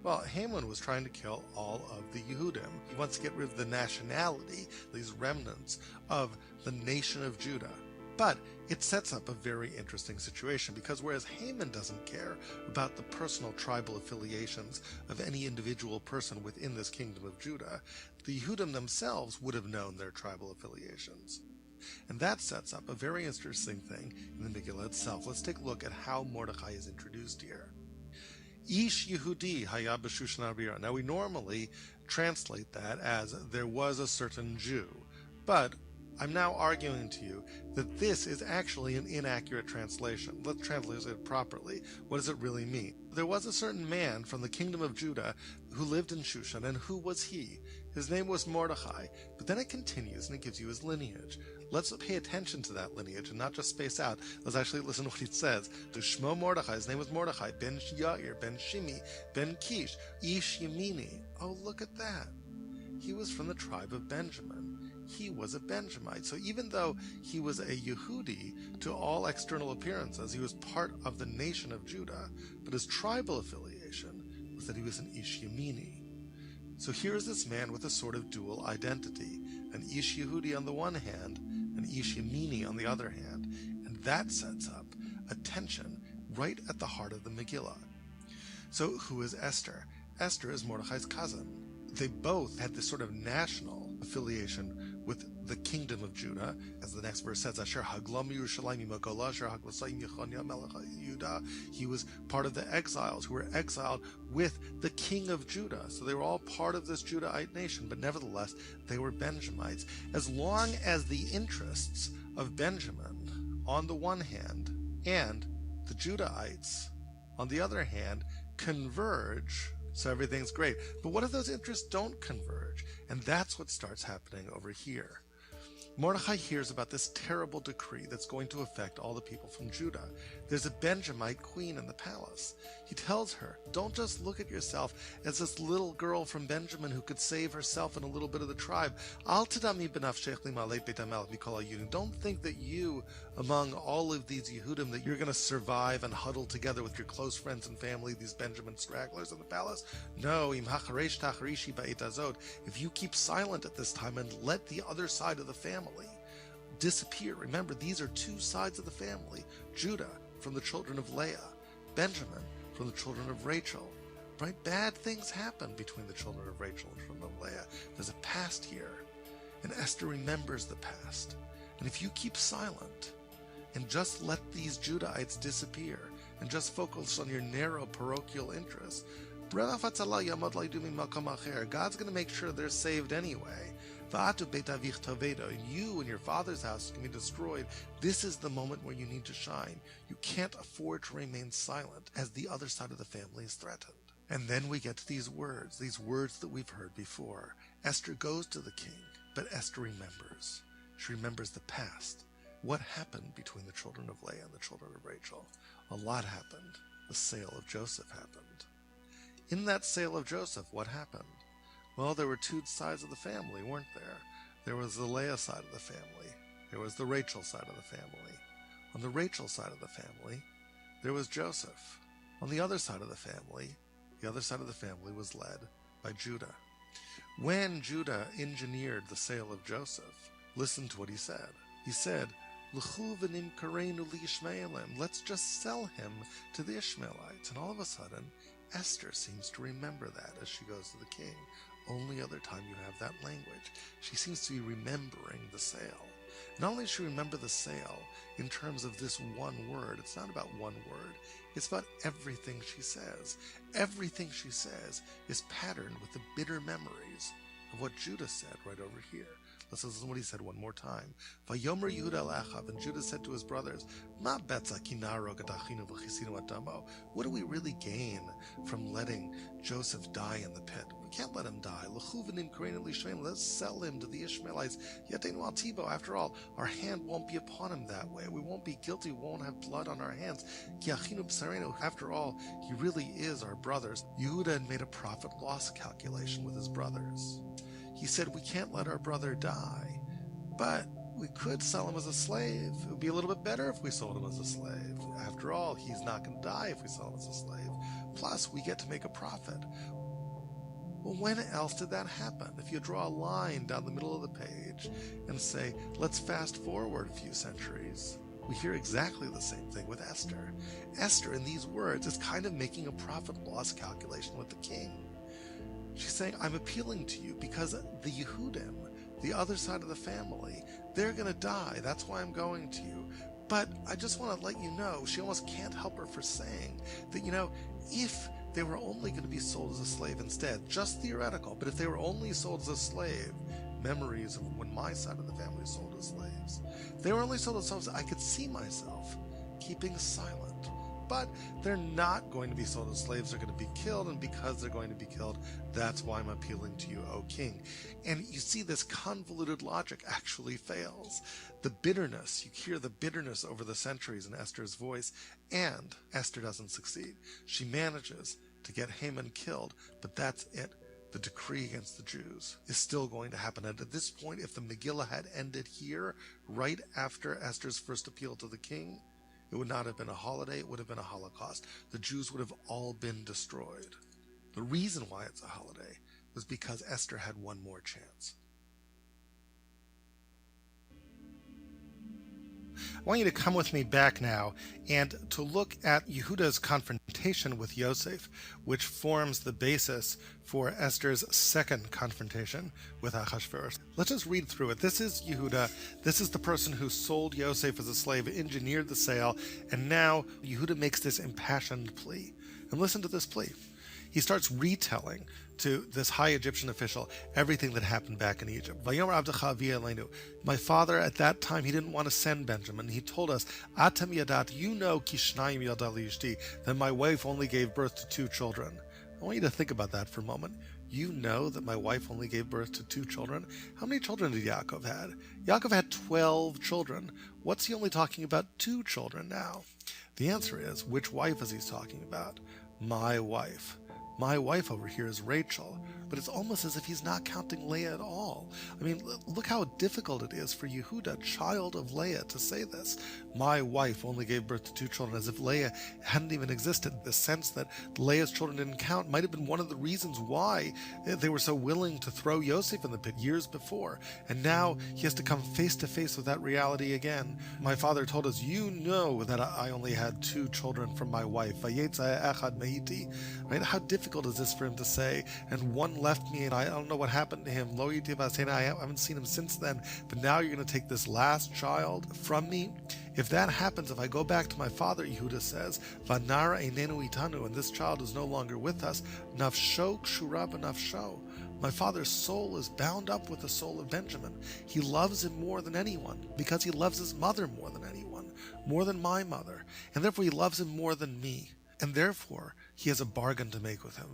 Well, Haman was trying to kill all of the Yehudim. He wants to get rid of the nationality, these remnants of the nation of Judah. But it sets up a very interesting situation, because whereas Haman doesn't care about the personal tribal affiliations of any individual person within this kingdom of Judah, the Yehudim themselves would have known their tribal affiliations. And that sets up a very interesting thing in the Megillah itself. Let's take a look at how Mordecai is introduced here. Ish Yehudi haya b'Shushan Abiyah. Now, we normally translate that as there was a certain Jew, but I'm now arguing to you that this is actually an inaccurate translation. Let's translate it properly. What does it really mean? There was a certain man from the kingdom of Judah who lived in Shushan, and who was he? His name was Mordecai. But then it continues and it gives you his lineage. Let's pay attention to that lineage and not just space out. Let's actually listen to what he says. To Shmo Mordecai, his name was Mordecai, ben Yair, ben Shimi, ben Kish, Ish Yemini. Oh, look at that. He was from the tribe of Benjamin. He was a Benjamite. So even though he was a Yehudi to all external appearances, he was part of the nation of Judah, but his tribal affiliation was that he was an Ish Yemini. So here's this man with a sort of dual identity, an Ish Yehudi on the one hand, an Ish Yemini on the other hand, and that sets up a tension right at the heart of the Megillah. So who is Esther? Esther is Mordecai's cousin. They both had this sort of national affiliation with the kingdom of Judah, as the next verse says, Asher Haglam Yerushalayim Magola, Asher Haglasayim Yechonia Melech Yehuda. He was part of the exiles who were exiled with the king of Judah. So they were all part of this Judahite nation, but nevertheless, they were Benjamites. As long as the interests of Benjamin, on the one hand, and the Judahites, on the other hand, converge, so everything's great. But what if those interests don't converge? And that's what starts happening over here. Mordecai hears about this terrible decree that's going to affect all the people from Judah. There's a Benjamite queen in the palace. He tells her, don't just look at yourself as this little girl from Benjamin who could save herself and a little bit of the tribe. Don't think that you, among all of these Yehudim, that you're going to survive and huddle together with your close friends and family, these Benjamin stragglers in the palace. No, if you keep silent at this time and let the other side of the family disappear. Remember, these are two sides of the family. Judah from the children of Leia, Benjamin from the children of Rachel. Right? Bad things happen between the children of Rachel and children of Leia. There's a past here, and Esther remembers the past. And if you keep silent and just let these Judahites disappear and just focus on your narrow parochial interests, God's going to make sure they're saved anyway. And you and your father's house can be destroyed. This is the moment where you need to shine. You can't afford to remain silent as the other side of the family is threatened. And then we get to these words that we've heard before. Esther goes to the king, but Esther remembers. She remembers the past. What happened between the children of Leah and the children of Rachel? A lot happened. The sale of Joseph happened. In that sale of Joseph, what happened? Well, there were two sides of the family, weren't there? There was the Leah side of the family, There was the Rachel side of the family. On the Rachel side of the family, there was Joseph. On the other side of the family was led by Judah. When Judah engineered the sale of Joseph, listen to what he said. He said, "L'chu v'nimkareinu li'Ishmaelim." Let's just sell him to the Ishmaelites. And all of a sudden, Esther seems to remember that as she goes to the king. Only other time you have that language. She seems to be remembering the sale. Not only does she remember the sale in terms of this one word, it's not about one word, it's about everything she says. Everything she says is patterned with the bitter memories of what Judah said right over here. Let's listen to what he said one more time. Vayomer Yehuda el Achav, and Judah said to his brothers, Ma betza ki narog et achinu v'chisinu adamo. What do we really gain from letting Joseph die in the pit? We can't let him die. L'chu v'nimkareinu li'Ishmaelim. Let's sell him to the Ishmaelites. Yateinu al tibo. After all, our hand won't be upon him that way. We won't be guilty. We won't have blood on our hands. Ki achinu b'sareinu. After all, he really is our brothers. Yehuda had made a profit-loss calculation with his brothers. He said, we can't let our brother die, but we could sell him as a slave. It would be a little bit better if we sold him as a slave. After all, he's not going to die if we sell him as a slave. Plus, we get to make a profit. Well, when else did that happen? If you draw a line down the middle of the page and say, let's fast forward a few centuries, we hear exactly the same thing with Esther. Esther, in these words, is kind of making a profit-loss calculation with the king. She's saying, I'm appealing to you because the Yehudim, the other side of the family, they're going to die. That's why I'm going to you. But I just want to let you know, she almost can't help her for saying that, if they were only going to be sold as a slave instead, just theoretical, but if they were only sold as a slave, memories of when my side of the family was sold as slaves, they were only sold as slaves, I could see myself keeping silent. But they're not going to be sold as slaves. They're going to be killed, and because they're going to be killed, that's why I'm appealing to you, O king. And you see this convoluted logic actually fails. The bitterness, you hear the bitterness over the centuries in Esther's voice, and Esther doesn't succeed. She manages to get Haman killed, but that's it. The decree against the Jews is still going to happen. And at this point, if the Megillah had ended here, right after Esther's first appeal to the king, it would not have been a holiday, it would have been a Holocaust. The Jews would have all been destroyed. The reason why it's a holiday was because Esther had one more chance. I want you to come with me back now and to look at Yehuda's confrontation with Yosef, which forms the basis for Esther's second confrontation with Achashverosh. Let's just read through it. This is Yehuda. This is the person who sold Yosef as a slave, engineered the sale, and now Yehuda makes this impassioned plea. And listen to this plea. He starts retelling to this high Egyptian official everything that happened back in Egypt. My father, at that time, he didn't want to send Benjamin. He told us, Atam yadat, you know kishnayim yada liishti, that my wife only gave birth to 2 children. I want you to think about that for a moment. You know that my wife only gave birth to 2 children? How many children did Yaakov had? Yaakov had 12 children. What's he only talking about 2 children now? The answer is, which wife is he talking about? My wife. My wife over here is Rachel, but it's almost as if he's not counting Leia at all. I mean, look how difficult it is for Yehuda, child of Leia, to say this. My wife only gave birth to 2 children, as if Leia hadn't even existed. The sense that Leia's children didn't count might have been one of the reasons why they were so willing to throw Yosef in the pit years before. And now he has to come face to face with that reality again. My father told us, you know that I only had 2 children from my wife. Vayetza echad meiti. Right? How difficult is this for him to say? And one left me, and I don't know what happened to him. Lo yiti vasena. I haven't seen him since then. But now you're going to take this last child from me? If that happens, if I go back to my father, Yehuda says, Vanara einenu itanu, and this child is no longer with us, nafsho kshura b'nafsho. My father's soul is bound up with the soul of Benjamin. He loves him more than anyone, because he loves his mother more than anyone, more than my mother, and therefore he loves him more than me. And therefore, he has a bargain to make with him.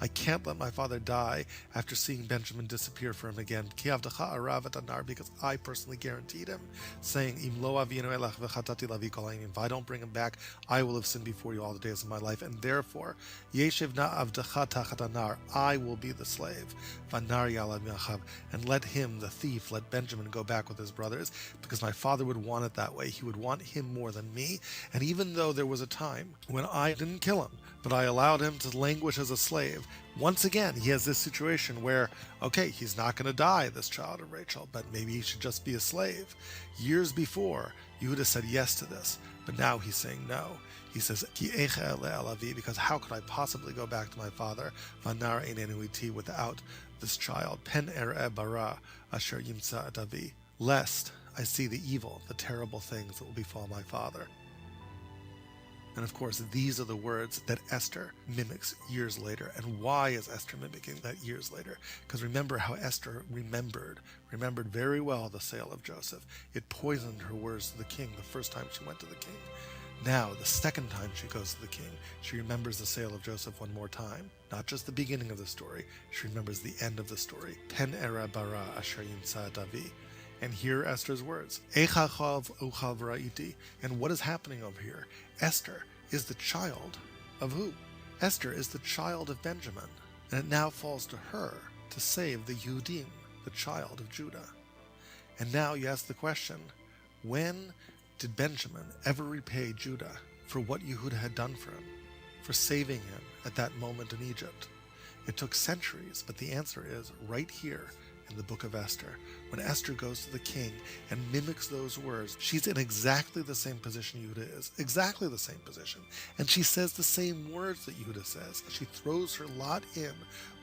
I can't let my father die after seeing Benjamin disappear for him again, because I personally guaranteed him, saying, if I don't bring him back, I will have sinned before you all the days of my life, and therefore I will be the slave, and let him, the thief, let Benjamin go back with his brothers, because my father would want it that way. He would want him more than me. And even though there was a time when I didn't kill him, but I allowed him to languish as a slave, once again, he has this situation where, okay, he's not going to die, this child of Rachel, but maybe he should just be a slave. Years before, Yehuda said yes to this, but now he's saying no. He says, because how could I possibly go back to my father without this child? Pen bara asher yimsa adavi, lest I see the evil, the terrible things that will befall my father. And of course, these are the words that Esther mimics years later. And why is Esther mimicking that years later? Because remember how Esther remembered very well the sale of Joseph. It poisoned her words to the king the first time she went to the king. Now, the second time she goes to the king, she remembers the sale of Joseph one more time. Not just the beginning of the story, she remembers the end of the story. Pen era bara asher yimsa davi. And hear Esther's words. And what is happening over here? Esther is the child of who? Esther is the child of Benjamin. And it now falls to her to save the Yehudim, the child of Judah. And now you ask the question, when did Benjamin ever repay Judah for what Yehuda had done for him, for saving him at that moment in Egypt? It took centuries, but the answer is right here in the book of Esther. When Esther goes to the king and mimics those words, she's in exactly the same position Yehuda is, exactly the same position. And she says the same words that Yehuda says. She throws her lot in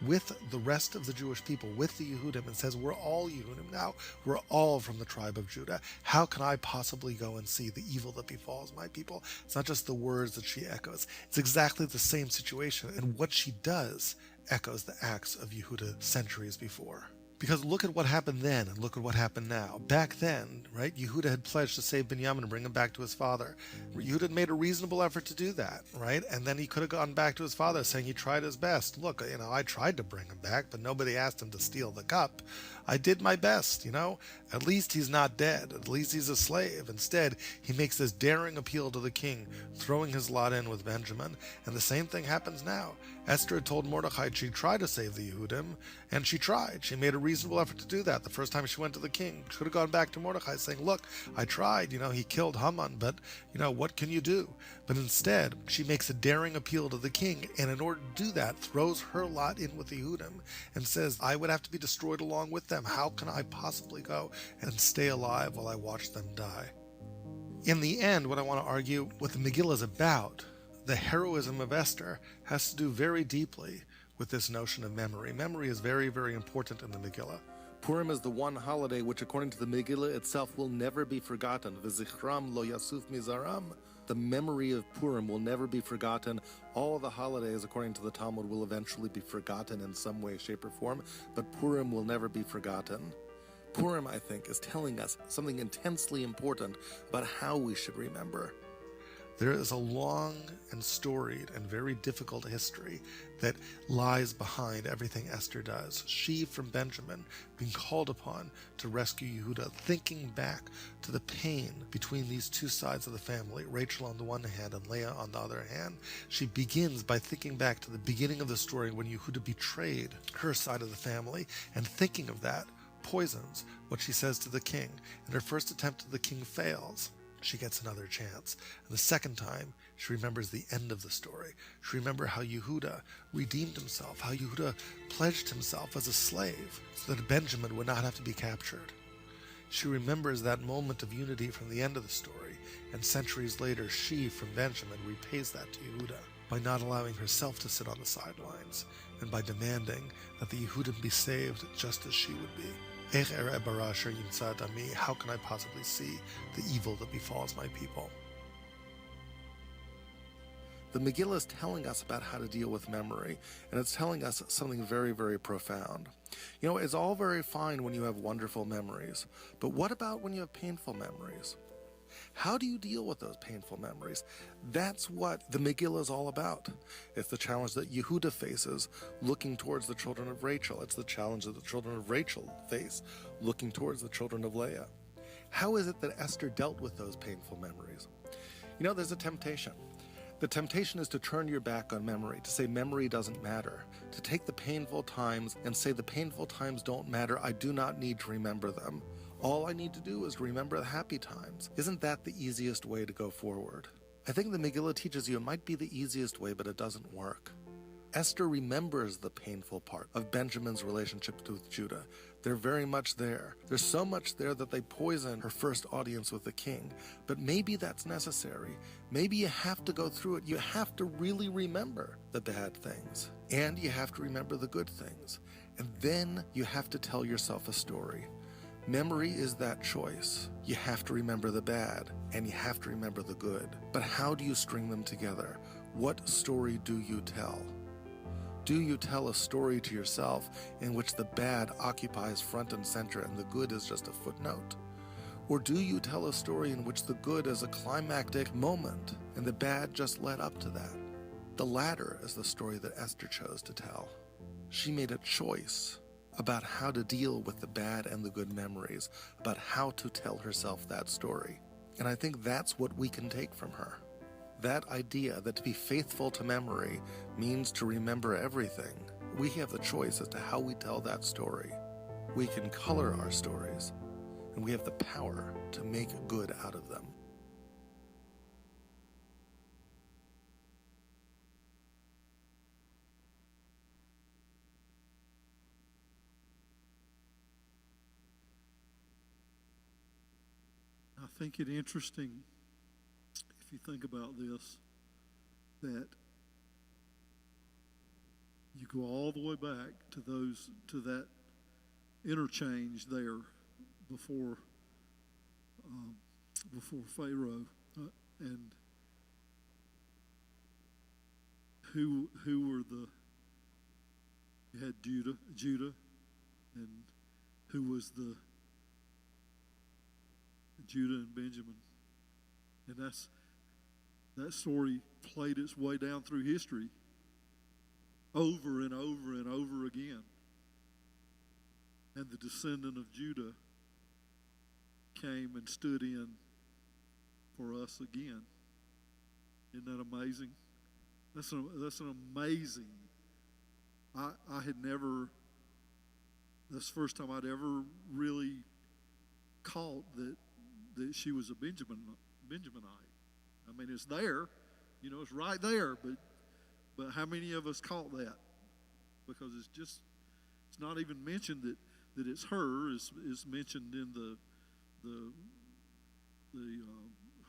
with the rest of the Jewish people, with the Yehudim, and says, we're all Yehudim now. We're all from the tribe of Judah. How can I possibly go and see the evil that befalls my people? It's not just the words that she echoes. It's exactly the same situation. And what she does echoes the acts of Yehuda centuries before. Because look at what happened then and look at what happened now. Back then, right, Yehuda had pledged to save Binyamin and bring him back to his father. Yehuda had made a reasonable effort to do that, right? And then he could have gone back to his father saying he tried his best. Look, I tried to bring him back, but nobody asked him to steal the cup. I did my best, At least he's not dead. At least he's a slave. Instead, he makes this daring appeal to the king, throwing his lot in with Benjamin. And the same thing happens now. Esther had told Mordecai she'd try to save the Yehudim, and she tried. She made a reasonable effort to do that. The first time she went to the king, she could have gone back to Mordecai saying, look, I tried, he killed Haman, but, what can you do? But instead, she makes a daring appeal to the king, and in order to do that, throws her lot in with the Yehudim and says, I would have to be destroyed along with them. How can I possibly go and stay alive while I watch them die? In the end, what I want to argue, what the Megillah is about, the heroism of Esther, has to do very deeply with this notion of memory. Memory is very, very important in the Megillah. Purim is the one holiday which, according to the Megillah itself, will never be forgotten. V'zichram lo yasuf mizaram. The memory of Purim will never be forgotten. All the holidays, according to the Talmud, will eventually be forgotten in some way, shape, or form, but Purim will never be forgotten. Purim, I think, is telling us something intensely important about how we should remember. There is a long and storied and very difficult history that lies behind everything Esther does. She, from Benjamin, being called upon to rescue Yehuda, thinking back to the pain between these two sides of the family, Rachel on the one hand and Leia on the other hand. She begins by thinking back to the beginning of the story when Yehuda betrayed her side of the family, and thinking of that poisons what she says to the king. And her first attempt at the king fails. She gets another chance. And the second time, she remembers the end of the story. She remembers how Yehuda redeemed himself, how Yehuda pledged himself as a slave so that Benjamin would not have to be captured. She remembers that moment of unity from the end of the story, and centuries later, she, from Benjamin, repays that to Yehuda by not allowing herself to sit on the sidelines, and by demanding that the Yehudim be saved just as she would be. How can I possibly see the evil that befalls my people? The Megillah is telling us about how to deal with memory, and it's telling us something very, very profound. It's all very fine when you have wonderful memories, but what about when you have painful memories? How do you deal with those painful memories? That's what the Megillah is all about. It's the challenge that Yehuda faces looking towards the children of Rachel. It's the challenge that the children of Rachel face looking towards the children of Leia. How is it that Esther dealt with those painful memories? You know, there's a temptation. The temptation is to turn your back on memory, to say memory doesn't matter, to take the painful times and say the painful times don't matter, I do not need to remember them. All I need to do is remember the happy times. Isn't that the easiest way to go forward? I think the Megillah teaches you it might be the easiest way, but it doesn't work. Esther remembers the painful part of Benjamin's relationship with Judah. They're very much there. There's so much there that they poison her first audience with the king. But maybe that's necessary. Maybe you have to go through it. You have to really remember the bad things. And you have to remember the good things. And then you have to tell yourself a story. Memory is that choice. You have to remember the bad, and you have to remember the good. But how do you string them together? What story do you tell? Do you tell a story to yourself in which the bad occupies front and center and the good is just a footnote? Or do you tell a story in which the good is a climactic moment and the bad just led up to that? The latter is the story that Esther chose to tell. She made a choice about how to deal with the bad and the good memories, about how to tell herself that story. And I think that's what we can take from her. That idea that to be faithful to memory means to remember everything. We have the choice as to how we tell that story. We can color our stories, and we have the power to make good out of them. I think it interesting, if you think about this, that you go all the way back to that interchange there before Pharaoh, and who were you had Judah, and who was the Judah and Benjamin. And that story played its way down through history over and over and over again. And the descendant of Judah came and stood in for us again. Isn't that amazing? That's an amazing. I had never. That's the first time I'd ever really caught that she was a Benjaminite. I mean, it's there, it's right there, but how many of us caught that? Because it's not even mentioned that it's her. It's mentioned in the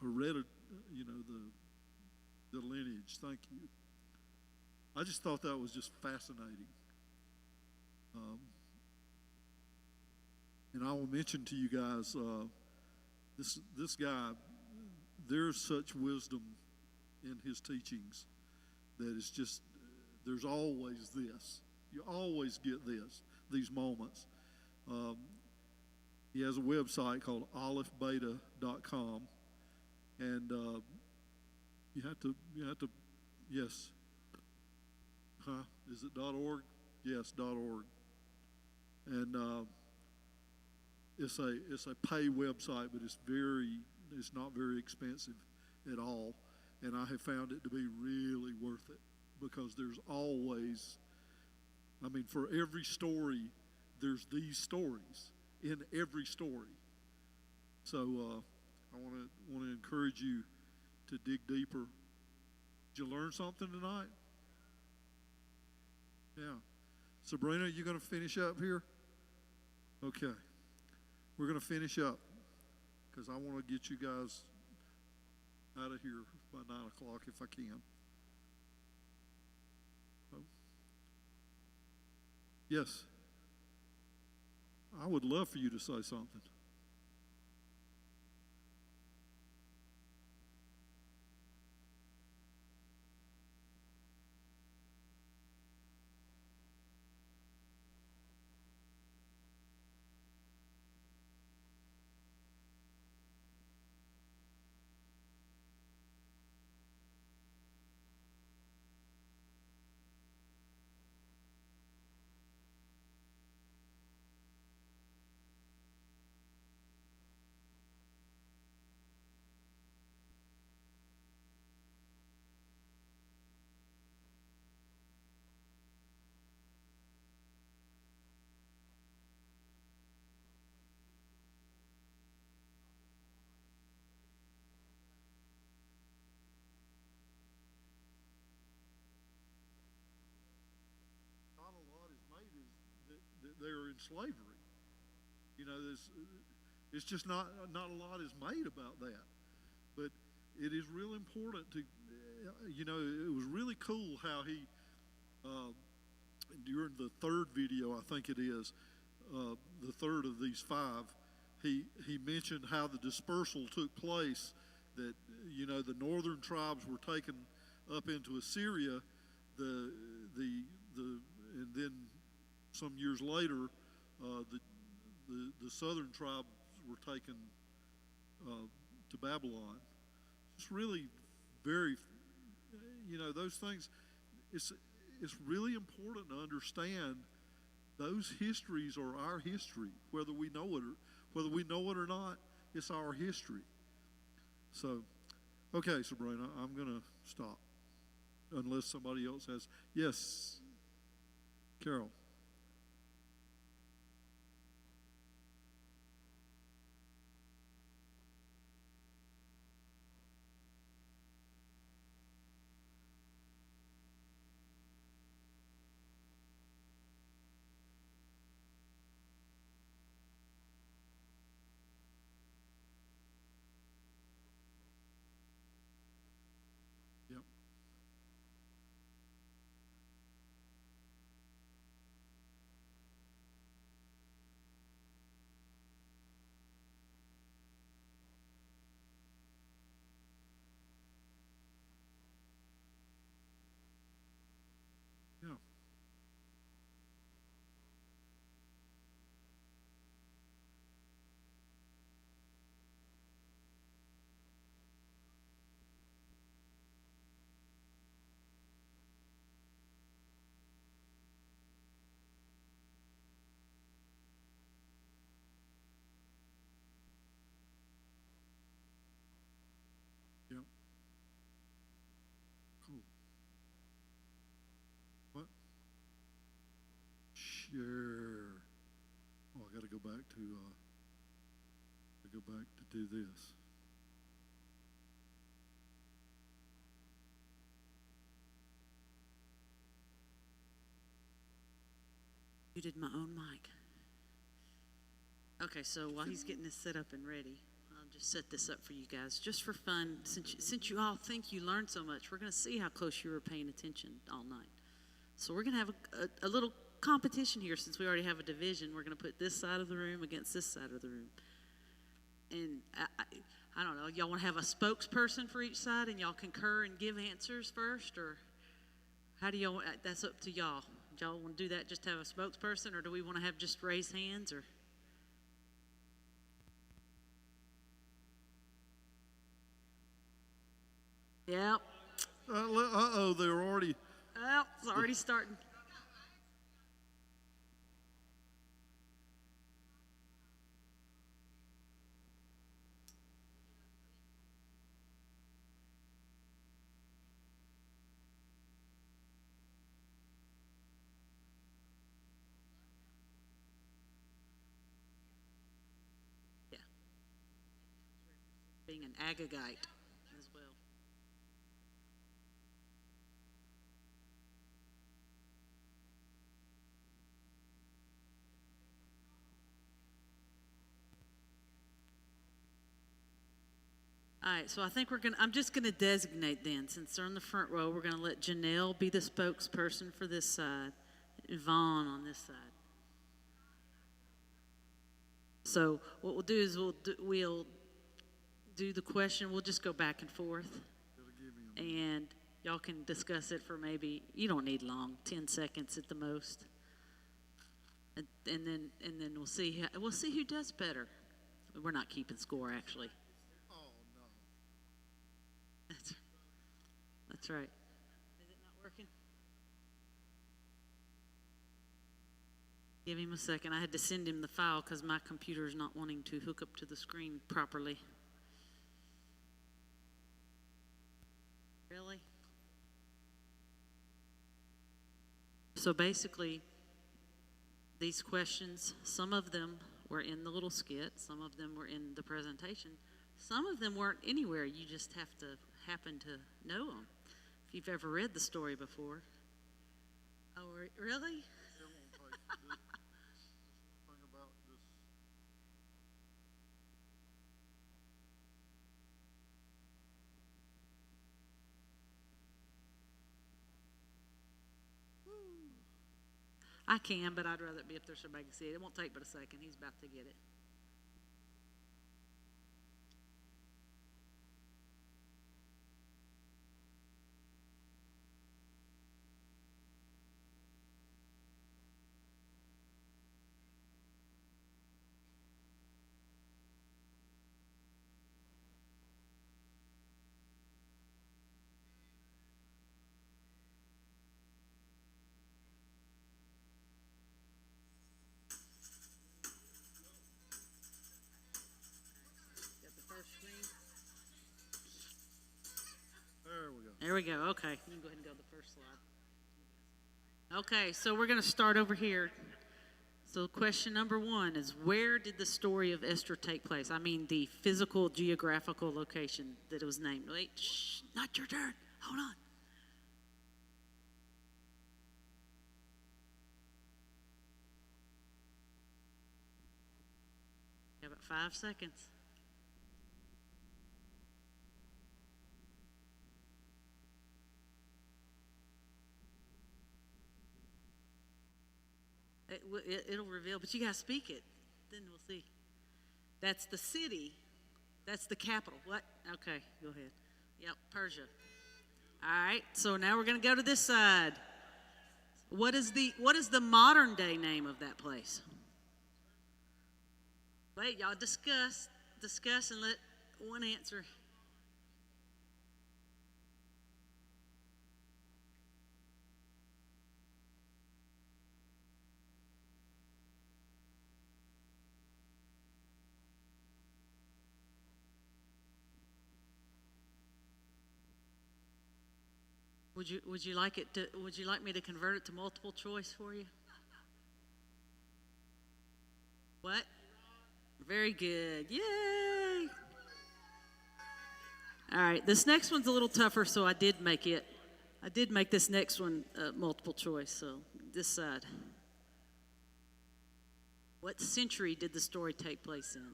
hereditary, the lineage. Thank you. I just thought that was just fascinating. And I will mention to you guys, this guy, there's such wisdom in his teachings that it's just, there's always this. You always get these moments. He has a website called olivebeta.com, and you have to, yes. Is it .org? Yes, .org. And it's a pay website, but it's not very expensive at all. And I have found it to be really worth it, because there's always, for every story, there's these stories in every story. So I want to encourage you to dig deeper. Did you learn something tonight? Yeah. Sabrina, you going to finish up here? Okay. We're going to finish up because I want to get you guys out of here by 9 o'clock if I can. Oh. Yes. I would love for you to say something. slavery. You know, it's just not a lot is made about that. But it is real important to, you know, it was really cool how he, during the third video, I think it is, the third of these 5, he mentioned how the dispersal took place, that, you know, the northern tribes were taken up into Assyria, and then some years later, the southern tribes were taken to Babylon. It's really very, you know, those things. It's really important to understand those histories are our history, whether we know it or not. It's our history. So, okay, Sabrina, I'm gonna stop, unless somebody else has. Yes, Carol. Yep. Yeah. Yep. Cool. What? Sure. Oh, I got to go back to do this. Muted my own mic. Okay, so while he's getting this set up and ready, I'll just set this up for you guys, just for fun. Since you all think you learned so much, we're going to see how close you were paying attention all night. So we're going to have a little competition here. Since we already have a division, we're going to put this side of the room against this side of the room. And I don't know, y'all want to have a spokesperson for each side and y'all concur and give answers first, or how do y'all, that's up to y'all. Do y'all want to do that, just have a spokesperson, or do we want to have just raised hands, or? Yep. Uh-oh, they're already. Well, it's already starting. Yeah. Being an Agagite as well. All right, so I think I'm just gonna designate then, since they're in the front row, we're gonna let Janelle be the spokesperson for this side, Yvonne on this side. So what we'll do is we'll do the question, we'll just go back and forth, and y'all can discuss it for maybe, you don't need long, 10 seconds at the most. And then we'll see who does better. We're not keeping score, actually. That's right. Is it not working? Give him a second. I had to send him the file because my computer is not wanting to hook up to the screen properly. Really? So basically, these questions, some of them were in the little skit, some of them were in the presentation, some of them weren't anywhere. You just have to happen to know them. If you've ever read the story before. Oh, really? I can, but I'd rather it be up there so everybody can see it. It won't take but a second. He's about to get it. Got the first screen. There we go. There we go. Okay, you can go ahead and go to the first slide. Okay, so we're going to start over here. So question number 1 is, where did the story of Esther take place? I mean, the physical, geographical location that it was named. Wait, shh, not your turn. Hold on. You have about 5 seconds. It'll reveal, but you got to speak it. Then we'll see. That's the city. That's the capital. What? Okay, go ahead. Yep, Persia. All right, so now we're going to go to this side. What is the modern day name of that place? Wait, y'all discuss and let one answer. Would you like me to convert it to multiple choice for you? What? Very good. Yay! All right, this next one's a little tougher, so I did make this next one multiple choice, so this side. What century did the story take place in?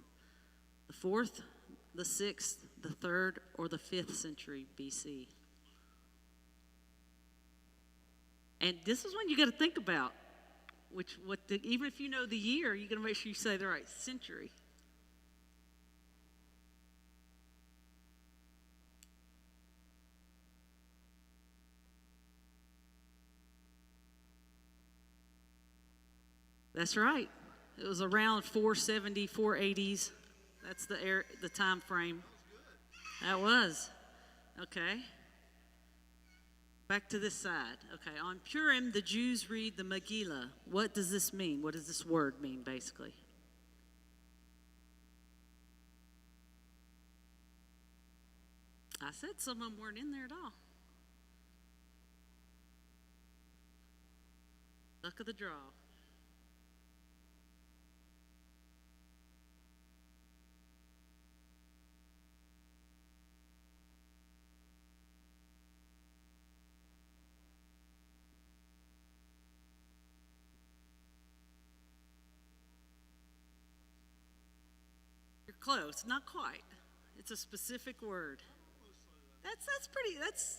The 4th, the 6th, the 3rd, or the 5th century BC? And this is one you got to think about. Even if you know the year, you got to make sure you say the right century. That's right. It was around 470, 480s. That's the time frame. That was. Okay. Back to this side. Okay, on Purim, the Jews read the Megillah. What does this mean? What does this word mean, basically? I said some of them weren't in there at all. Luck of the draw. Close, not quite. It's a specific word. That's pretty close,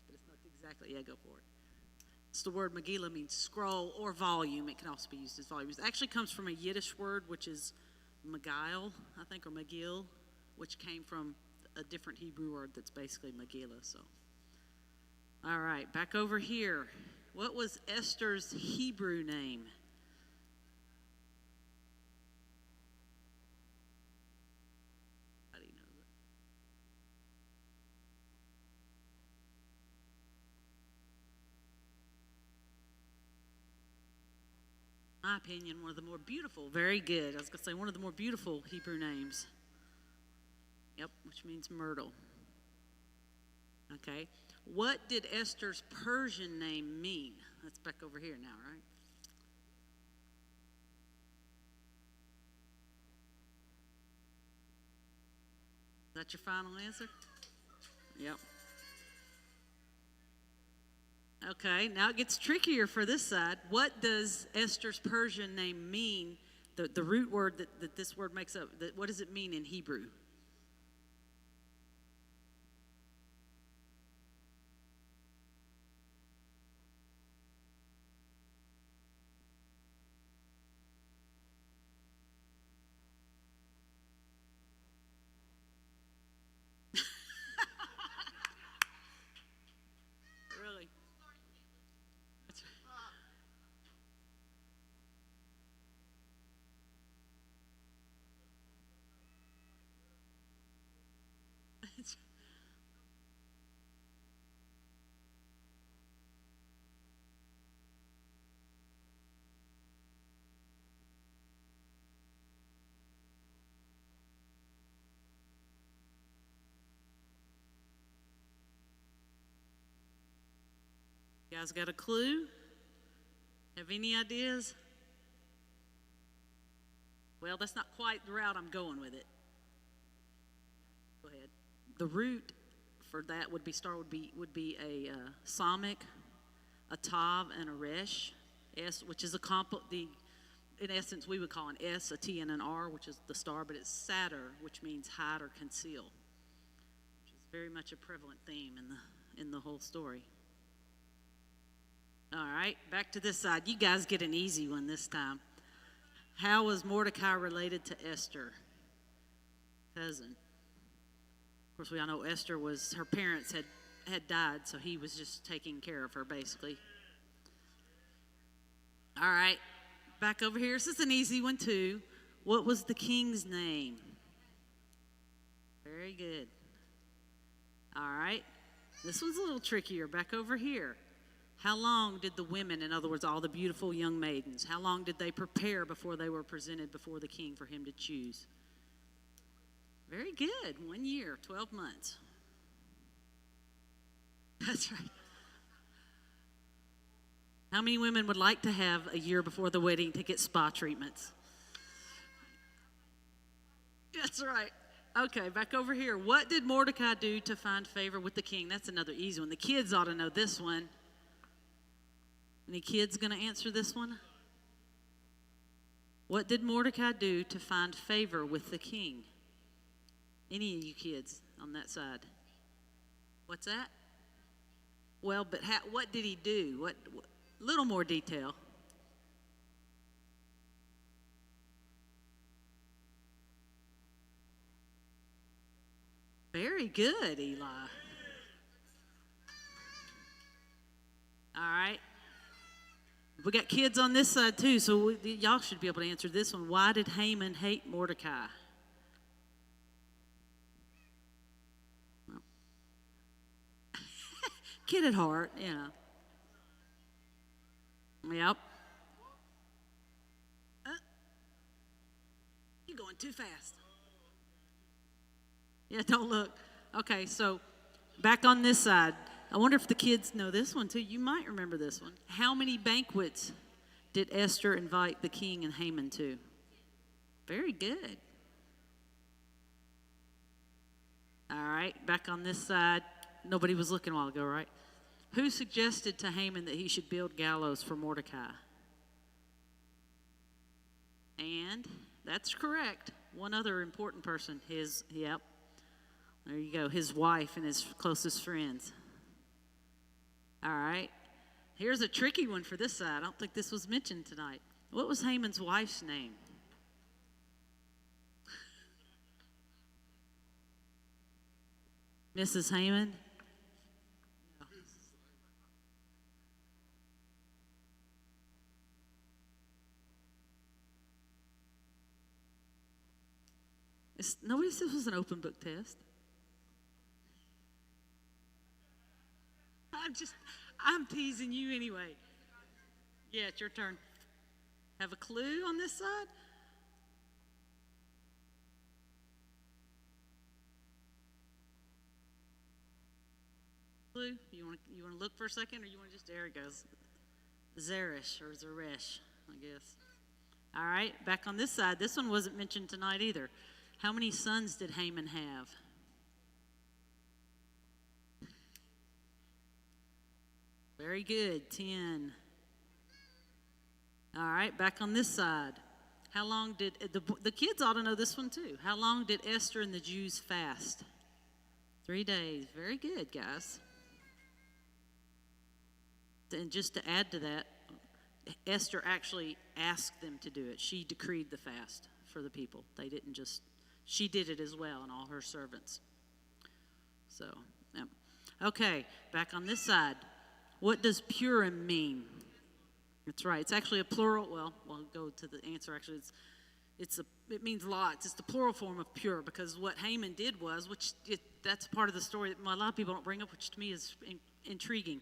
but it's not exactly. Yeah, go for it. It's the word Megillah, means scroll or volume. It can also be used as volume. It actually comes from a Yiddish word, which is Megil, I think, or Megil, which came from a different Hebrew word that's basically Megillah. So, all right, back over here. What was Esther's Hebrew name? My opinion, one of the more beautiful. Very good. I was going to say one of the more beautiful Hebrew names. Yep, which means myrtle. Okay. What did Esther's Persian name mean? That's back over here now, right? Is that your final answer? Yep. Okay, now it gets trickier for this side. What does Esther's Persian name mean? The root word that this word makes up, what does it mean in Hebrew? You guys got a clue? Have any ideas? Well, that's not quite the route I'm going with it. Go ahead. The root for that would be a Samic, a Tav, and a Resh. S, which is in essence, we would call an S, a T, and an R, which is the star, but it's Satyr, which means hide or conceal, which is very much a prevalent theme in the whole story. All right, back to this side. You guys get an easy one this time. How was Mordecai related to Esther? Cousin. Of course, we all know Esther her parents had died, so he was just taking care of her, basically. All right, back over here. This is an easy one, too. What was the king's name? Very good. All right, this one's a little trickier. Back over here. How long did the women, in other words, all the beautiful young maidens, how long did they prepare before they were presented before the king for him to choose? Very good. 1 year, 12 months. That's right. How many women would like to have a year before the wedding to get spa treatments? That's right. Okay, back over here. What did Mordecai do to find favor with the king? That's another easy one. The kids ought to know this one. Any kids going to answer this one? What did Mordecai do to find favor with the king? Any of you kids on that side? What's that? Well, but what did he do? What little more detail. Very good, Eli. All right. We got kids on this side too, so y'all should be able to answer this one. Why did Haman hate Mordecai? Well, kid at heart, you know. Yep. You're going too fast. Yeah, don't look. Okay, so back on this side. I wonder if the kids know this one too. You might remember this one. How many banquets did Esther invite the king and Haman to? Very good. All right, back on this side. Nobody was looking a while ago, right? Who suggested to Haman that he should build gallows for Mordecai? And that's correct. One other important person, there you go, his wife and his closest friends. All right. Here's a tricky one for this side. I don't think this was mentioned tonight. What was Haman's wife's name? Mrs. Haman? No. Nobody said this was an open book test. I'm teasing you anyway. Yeah, it's your turn. Have a clue on this side? Clue? You want to look for a second, or you want to just, there it goes. Zeresh or Zeresh, I guess. All right, back on this side. This one wasn't mentioned tonight either. How many sons did Haman have? Very good, 10. All right, back on this side. How long did, the kids ought to know this one too. How long did Esther and the Jews fast? 3 days. Very good, guys. And just to add to that, Esther actually asked them to do it. She decreed the fast for the people. They didn't just, she did it as well, and all her servants. So, yeah. Okay, back on this side. What does Purim mean? That's right. It's actually a plural. Well, we'll go to the answer. Actually, it's It means lots. It's the plural form of pure, because what Haman did was, that's part of the story that a lot of people don't bring up, which to me is intriguing.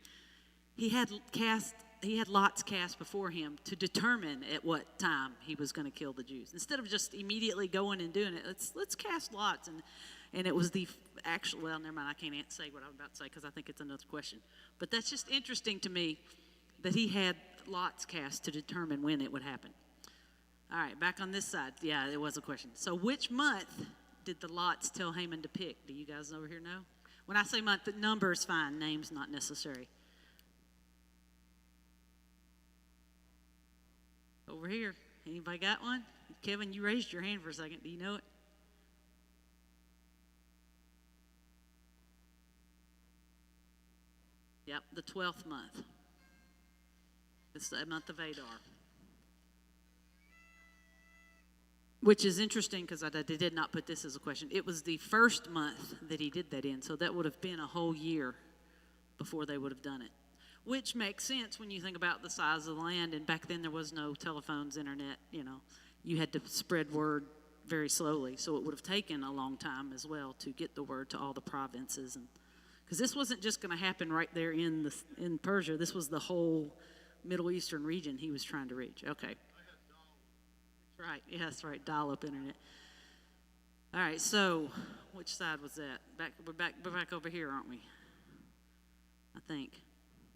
He had lots cast before him to determine at what time he was going to kill the Jews. Instead of just immediately going and doing it, let's cast lots. And it was the actual, well, never mind, I can't say what I'm about to say because I think it's another question. But that's just interesting to me that he had lots cast to determine when it would happen. All right, back on this side. Yeah, it was a question. So which month did the lots tell Haman to pick? Do you guys over here know? When I say month, the number is fine. Name's not necessary. Over here. Anybody got one? Kevin, you raised your hand for a second. Do you know it? Yep, the 12th month. It's the month of Adar. Which is interesting because I did not put this as a question. It was the first month that he did that in, so that would have been a whole year before they would have done it. Which makes sense when you think about the size of the land, and back then there was no telephones, internet, You had to spread word very slowly, so it would have taken a long time as well to get the word to all the provinces. Because this wasn't just going to happen right there in Persia. This was the whole Middle Eastern region he was trying to reach. Okay. Right, yeah, that's right, dial-up internet. All right, so which side was that? We're back over here, aren't we? I think.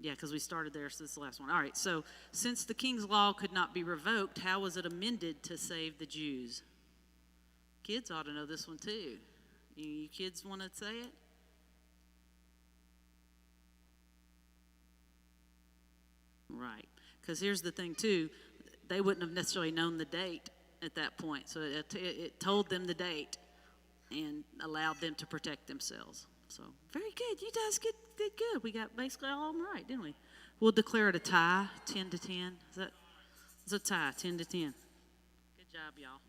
Yeah, because we started there, so this is the last one. All right, so since the king's law could not be revoked, how was it amended to save the Jews? Kids ought to know this one too. You kids want to say it? Right, because here's the thing too. They wouldn't have necessarily known the date at that point. So it told them the date and allowed them to protect themselves. So very good. You guys did good. We got basically all of them right, didn't we? We'll declare it a tie, 10 to 10. It's a tie, 10 to 10. Good job, y'all.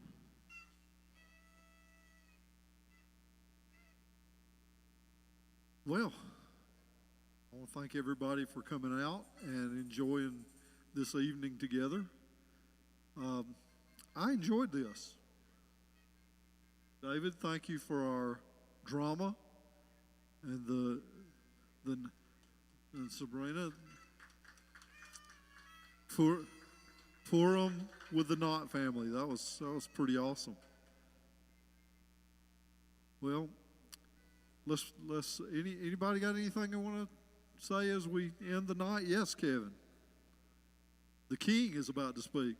Well, I want to thank everybody for coming out and enjoying this evening together. I enjoyed this. David, thank you for our drama, and and Sabrina, Purim with the Knott family. That was pretty awesome. Well, anybody got anything they want to say as we end the night? Yes, Kevin. The king is about to speak.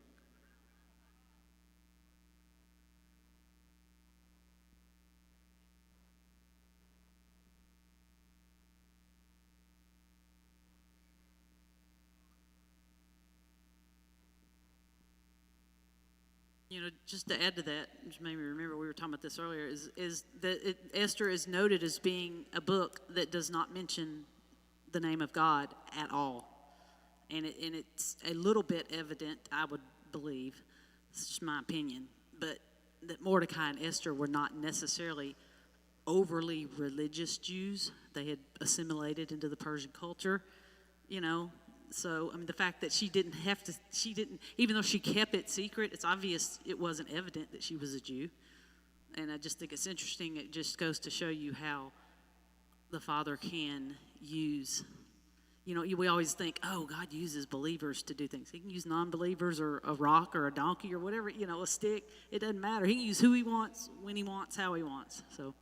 Just to add to that, which made me remember we were talking about this earlier, is that Esther is noted as being a book that does not mention the name of God at all. And it's a little bit evident, I would believe, it's just my opinion, but that Mordecai and Esther were not necessarily overly religious Jews. They had assimilated into the Persian culture, So, the fact that she didn't, even though she kept it secret, it's obvious it wasn't evident that she was a Jew. And I just think it's interesting. It just goes to show you how the Father can use, we always think, oh, God uses believers to do things. He can use non-believers or a rock or a donkey or whatever, a stick. It doesn't matter. He can use who he wants, when he wants, how he wants. So,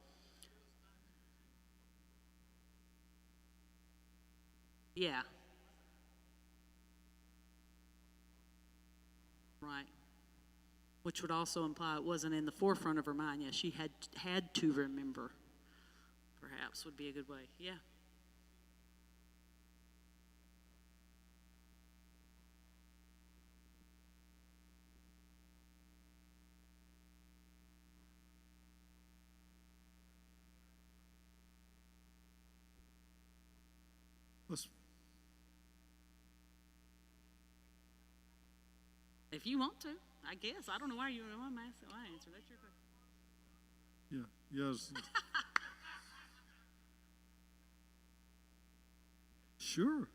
yeah. Right. Which would also imply it wasn't in the forefront of her mind. Yeah, she had to remember. Perhaps would be a good way. Yeah. If you want to, I guess. I don't know why you want to answer. That's your question. Yeah. Yes. Sure.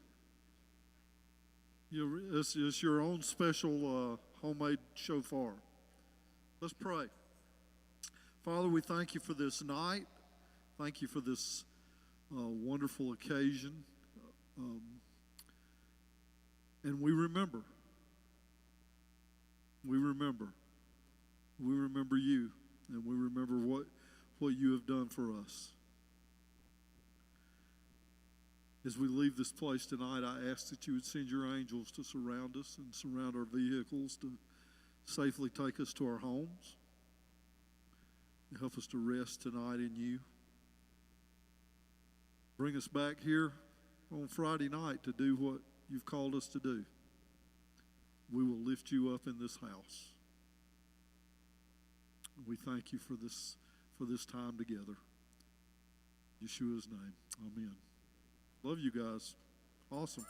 It's your own special homemade shofar. Let's pray. Father, we thank you for this night. Thank you for this wonderful occasion. And we remember. We remember. We remember you, and we remember what you have done for us. As we leave this place tonight, I ask that you would send your angels to surround us and surround our vehicles to safely take us to our homes. Help us to rest tonight in you. Bring us back here on Friday night to do what you've called us to do. We will lift you up in this house. We thank you for this time together. In Yeshua's name, amen. Love you guys. Awesome.